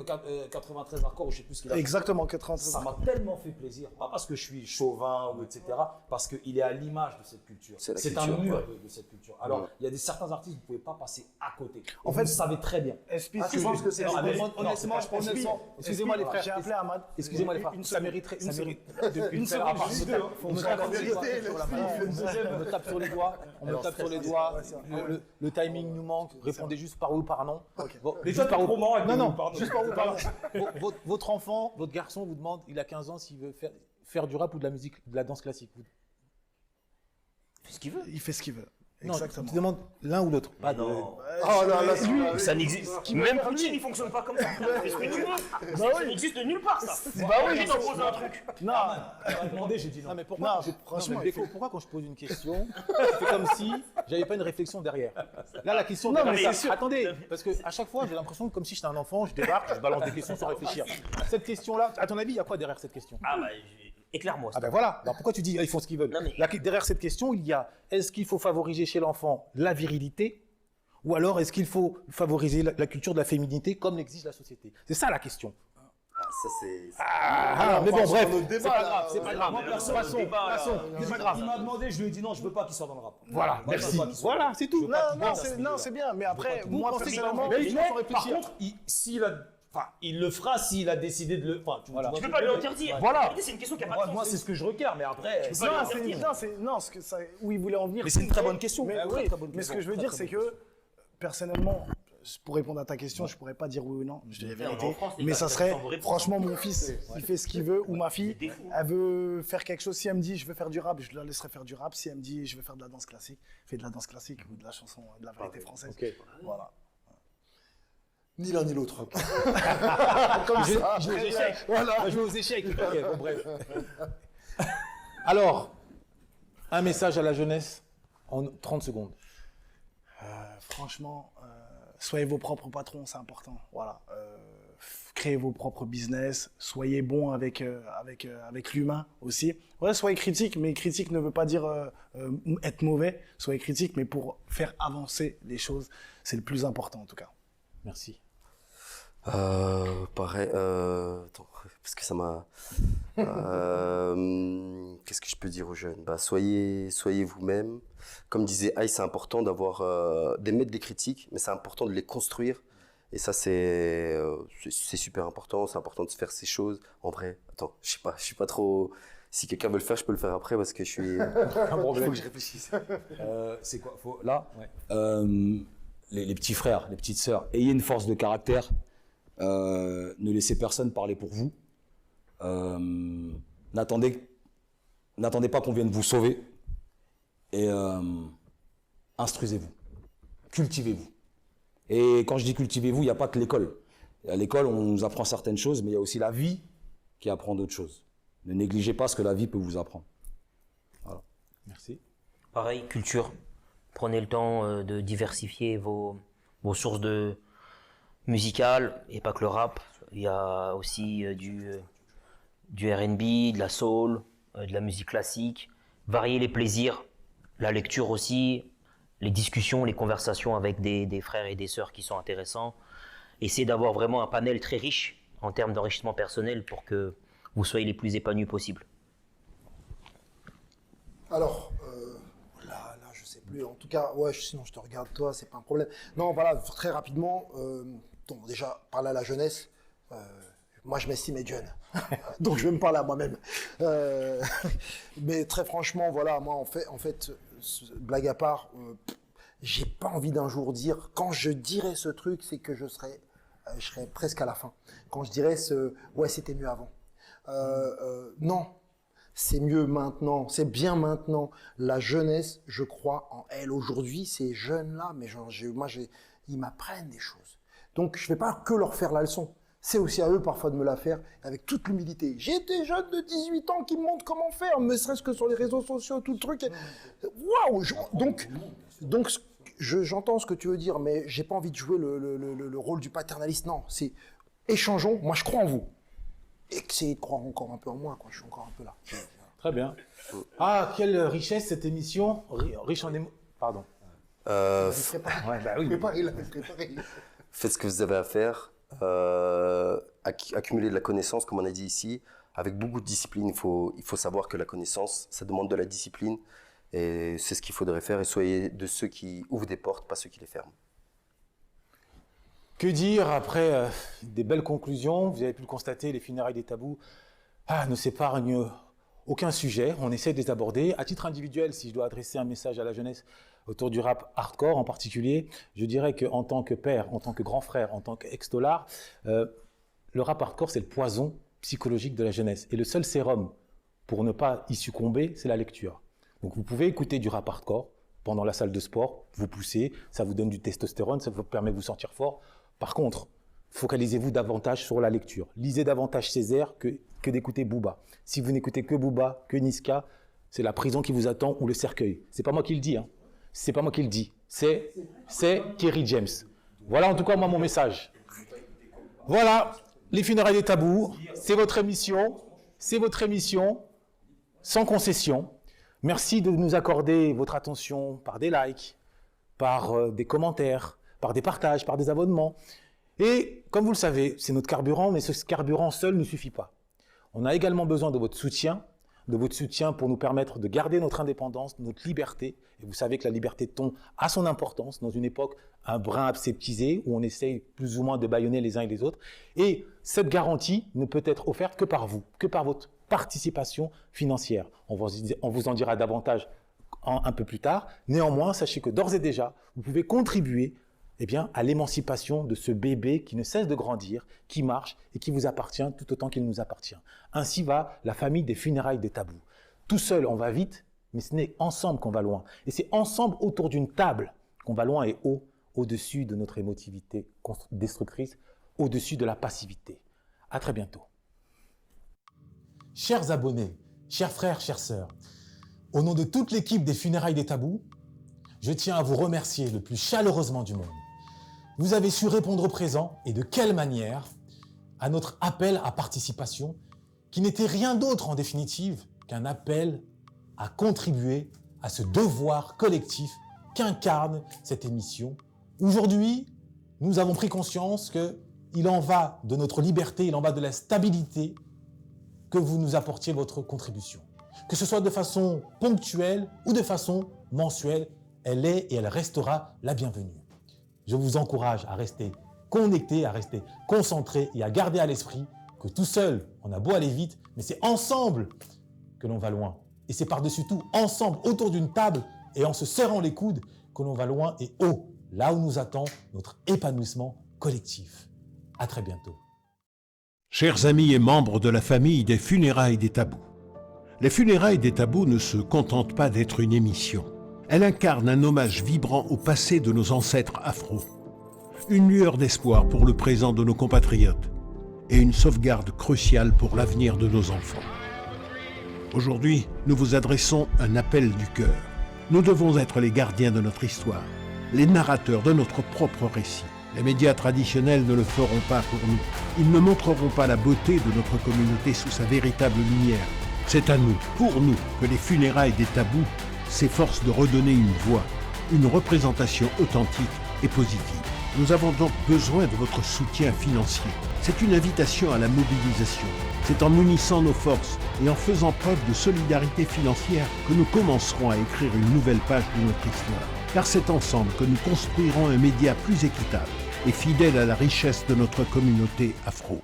93 accords, ou je sais plus ce qu'il a fait, Exactement, 93. ça m'a tellement fait plaisir. Pas parce que je suis chauvin ou etc. Parce qu'il est à l'image de cette culture. C'est la C'est un culture, mur ouais. de cette culture. Alors, il y a certains artistes, vous ne pouvez pas passer à côté. En En fait, fait, vous savez très bien. SP, je pense que c'est Non, mais Non, honnêtement, c'est pas- honnêtement, excusez-moi les frères. J'ai appelé Ahmad. Excusez-moi les frères. Une Ça seconde. mériterait. Une Ça mérite. Une seconde, à part, juste on me deux, tape- hein. on me Faut tape la sur les vérité, doigts, le sur la film, main. il faut le deuxième. On me tape sur les doigts. On me tape sur les doigts. Le timing nous manque. Répondez juste par oui ou par non. Bon, Mais juste toi, t'es trop marrant avec Non, le non, oui, pardon. juste par oui ou par non. Votre enfant, votre garçon vous demande, il a 15 ans, s'il veut faire du rap ou de la musique, de la danse classique. Fais ce qu'il veut. Il fait ce qu'il veut. Non, Exactement. tu demandes l'un ou l'autre. Pas de- Oh là là, lui, Ça n'existe. Même Poutine, il fonctionne pas comme ça. Fais ce que tu veux. Ça n'existe nulle part, ça. J'ai d'imposer un truc. Non, Tu m'as demandé, j'ai dit non. mais pourquoi, Non, franchement, non, mais Beko, pourquoi quand je pose une question, c'est comme si j'avais pas une réflexion derrière. Là, la question. Non, mais derrière- c'est sûr. Attendez, parce que à chaque fois, j'ai l'impression que comme si j'étais un enfant, je débarque, je balance des questions sans réfléchir. Cette question-là, à ton avis, il y a quoi derrière cette question? Ah bah, éclaire-moi. Ah ben voilà. Alors pourquoi tu dis ils font ce qu'ils veulent? Non, mais- Derrière cette question, il y a est-ce qu'il faut favoriser chez l'enfant la virilité ou alors est-ce qu'il faut favoriser la culture de la féminité comme l'exige la société? C'est ça la question. Ça, c'est. Mais bon, bref, notre débat, c'est pas là. grave, c'est pas grave. Moi, perso, Passons, c'est pas grave. Il m'a demandé, je lui ai dit non, je veux pas qu'il soit dans le rap. Voilà, Moi, je merci. veux pas qu'il soit Voilà, dans le c'est tout. non, c'est bien, mais après, Vous moi pensez qu'il personnellement, va- Mais Mais il faut par réfléchir. contre, il le fera s'il a décidé de le. Enfin, tu vois Tu ce peux que pas je lui veux dire. interdire. Voilà. En réalité, c'est une question qui a pas de sens. Moi, c'est ce que je requiert, mais après. peux pas lui non, non, ce que ça, où il voulait en venir. Mais c'est une très bonne question. Mais, Ah oui, oui, très bonne mais ce question. que je veux Très, dire, très c'est bonne que personnellement, pour répondre à ta question, je pourrais pas dire oui ou non. Je te dis la En vérité. France, les Mais gars, ça ça serait, ressemble aux réponses. franchement, mon fils, il fait ce qu'il veut, ou ma fille, des fous. elle veut faire quelque chose. Si elle me dit, je veux faire du rap, je la laisserai faire du rap. Si elle me dit, je veux faire de la danse classique, fais de la danse classique ou de la chanson, de la variété française. Ok. Voilà. ni l'un ni l'autre. Comme ça. Je joue aux échecs. Voilà. Je joue aux échecs. Ok, bon, bref. Alors, un message à la jeunesse en 30 secondes. Franchement, soyez vos propres patrons, c'est important. Voilà. Créez vos propres business, soyez bons avec l'humain aussi. Ouais, soyez critique, mais critique ne veut pas dire être mauvais. Soyez critique, mais pour faire avancer les choses, c'est le plus important en tout cas. Merci. Pareil, attends, parce que ça m'a. Qu'est-ce que je peux dire aux jeunes? Bah, soyez vous-même. Comme disait Ice, c'est important d'émettre des critiques, mais c'est important de les construire. Et ça, c'est super important. C'est important de se faire ces choses. En vrai, attends, je suis pas trop. Si quelqu'un veut le faire, je peux le faire après parce que je suis. Il faut que je réfléchisse. C'est quoi Là les petits frères, les petites sœurs, ayez une force de caractère. Ne laissez personne parler pour vous. N'attendez pas qu'on vienne vous sauver. Et instruisez-vous. Cultivez-vous. Et quand je dis cultivez-vous, il n'y a pas que l'école. À l'école, on nous apprend certaines choses, mais il y a aussi la vie qui apprend d'autres choses. Ne négligez pas ce que la vie peut vous apprendre. Voilà. Merci. Pareil, culture. Prenez le temps de diversifier vos sources musicales, et pas que le rap. Il y a aussi du R&B, de la soul, de la musique classique. Variez les plaisirs, la lecture aussi, les discussions, les conversations avec des frères et des sœurs qui sont intéressants. Essayez d'avoir vraiment un panel très riche en termes d'enrichissement personnel pour que vous soyez les plus épanouis possibles. Alors, là, je sais plus. En tout cas, ouais, sinon je te regarde toi, c'est pas un problème. Non, voilà, très rapidement. Donc déjà, parler à la jeunesse. Moi, je m'estime être jeune, donc je vais me parler à moi-même. Mais très franchement, voilà, moi, en fait, blague à part, j'ai pas envie d'un jour dire. Quand je dirais ce truc, c'est que je serais presque à la fin. Quand je dirais ouais, c'était mieux avant. Non. C'est mieux maintenant, c'est bien maintenant. La jeunesse, je crois en elle. Aujourd'hui, ces jeunes-là, mais ils m'apprennent des choses. Donc, je ne vais pas que leur faire la leçon. C'est aussi à eux parfois de me la faire avec toute l'humilité. J'ai des jeunes de 18 ans qui me montrent comment faire, ne serait-ce que sur les réseaux sociaux, tout le truc. Waouh! Donc, j'entends ce que tu veux dire, mais j'ai pas envie de jouer le rôle du paternaliste. Non, c'est échangeons. Moi, je crois en vous. Essayez de croire encore un peu en moi, quoi. Je suis encore un peu là. Très bien. Ah, quelle richesse cette émission. Riche en émotions. Pardon. Ouais, bah oui. Faites ce que vous avez à faire. Accumuler de la connaissance, comme on a dit ici, avec beaucoup de discipline. Il faut savoir que la connaissance, ça demande de la discipline. Et c'est ce qu'il faudrait faire. Et soyez de ceux qui ouvrent des portes, pas ceux qui les ferment. Que dire après des belles conclusions? Vous avez pu le constater, les funérailles des tabous ne s'épargnent aucun sujet. On essaie de les aborder. À titre individuel, si je dois adresser un message à la jeunesse autour du rap hardcore en particulier, je dirais qu'en tant que père, en tant que grand frère, en tant qu'ex-dollar, le rap hardcore, c'est le poison psychologique de la jeunesse. Et le seul sérum pour ne pas y succomber, c'est la lecture. Donc vous pouvez écouter du rap hardcore, pendant la salle de sport, vous poussez, ça vous donne du testostérone, ça vous permet de vous sentir fort. Par contre, focalisez-vous davantage sur la lecture. Lisez davantage Césaire que d'écouter Booba. Si vous n'écoutez que Booba, que Niska, c'est la prison qui vous attend ou le cercueil. C'est pas moi qui le dis, hein. C'est pas moi qui le dis. C'est Kerry James. Voilà en tout cas moi mon message. Voilà, les funérailles des tabous, c'est votre émission sans concession. Merci de nous accorder votre attention par des likes, par des commentaires, par des partages, par des abonnements. Et comme vous le savez, c'est notre carburant, mais ce carburant seul ne suffit pas. On a également besoin de votre soutien pour nous permettre de garder notre indépendance, notre liberté. Et vous savez que la liberté de ton a son importance dans une époque un brin aseptisée où on essaye plus ou moins de bâillonner les uns et les autres. Et cette garantie ne peut être offerte que par vous, que par votre participation financière. On vous en dira davantage un peu plus tard. Néanmoins, sachez que d'ores et déjà, vous pouvez contribuer à l'émancipation de ce bébé qui ne cesse de grandir, qui marche et qui vous appartient tout autant qu'il nous appartient. Ainsi va la famille des funérailles des tabous. Tout seul, on va vite, mais ce n'est ensemble qu'on va loin. Et c'est ensemble autour d'une table qu'on va loin et haut, au-dessus de notre émotivité destructrice, au-dessus de la passivité. À très bientôt. Chers abonnés, chers frères, chères sœurs, au nom de toute l'équipe des funérailles des tabous, je tiens à vous remercier le plus chaleureusement du monde. Vous avez su répondre présent, et de quelle manière, à notre appel à participation, qui n'était rien d'autre en définitive qu'un appel à contribuer à ce devoir collectif qu'incarne cette émission. Aujourd'hui, nous avons pris conscience qu'il en va de notre liberté, il en va de la stabilité que vous nous apportiez votre contribution. Que ce soit de façon ponctuelle ou de façon mensuelle, elle est et elle restera la bienvenue. Je vous encourage à rester connectés, à rester concentrés et à garder à l'esprit que tout seul, on a beau aller vite, mais c'est ensemble que l'on va loin. Et c'est par-dessus tout ensemble, autour d'une table et en se serrant les coudes, que l'on va loin et haut, là où nous attend notre épanouissement collectif. À très bientôt. Chers amis et membres de la famille des funérailles des tabous, les funérailles des tabous ne se contentent pas d'être une émission. Elle incarne un hommage vibrant au passé de nos ancêtres afro, une lueur d'espoir pour le présent de nos compatriotes et une sauvegarde cruciale pour l'avenir de nos enfants. Aujourd'hui, nous vous adressons un appel du cœur. Nous devons être les gardiens de notre histoire, les narrateurs de notre propre récit. Les médias traditionnels ne le feront pas pour nous. Ils ne montreront pas la beauté de notre communauté sous sa véritable lumière. C'est à nous, pour nous, que les funérailles des tabous s'efforcent de redonner une voix, une représentation authentique et positive. Nous avons donc besoin de votre soutien financier. C'est une invitation à la mobilisation. C'est en unissant nos forces et en faisant preuve de solidarité financière que nous commencerons à écrire une nouvelle page de notre histoire. Car c'est ensemble que nous construirons un média plus équitable et fidèle à la richesse de notre communauté afro.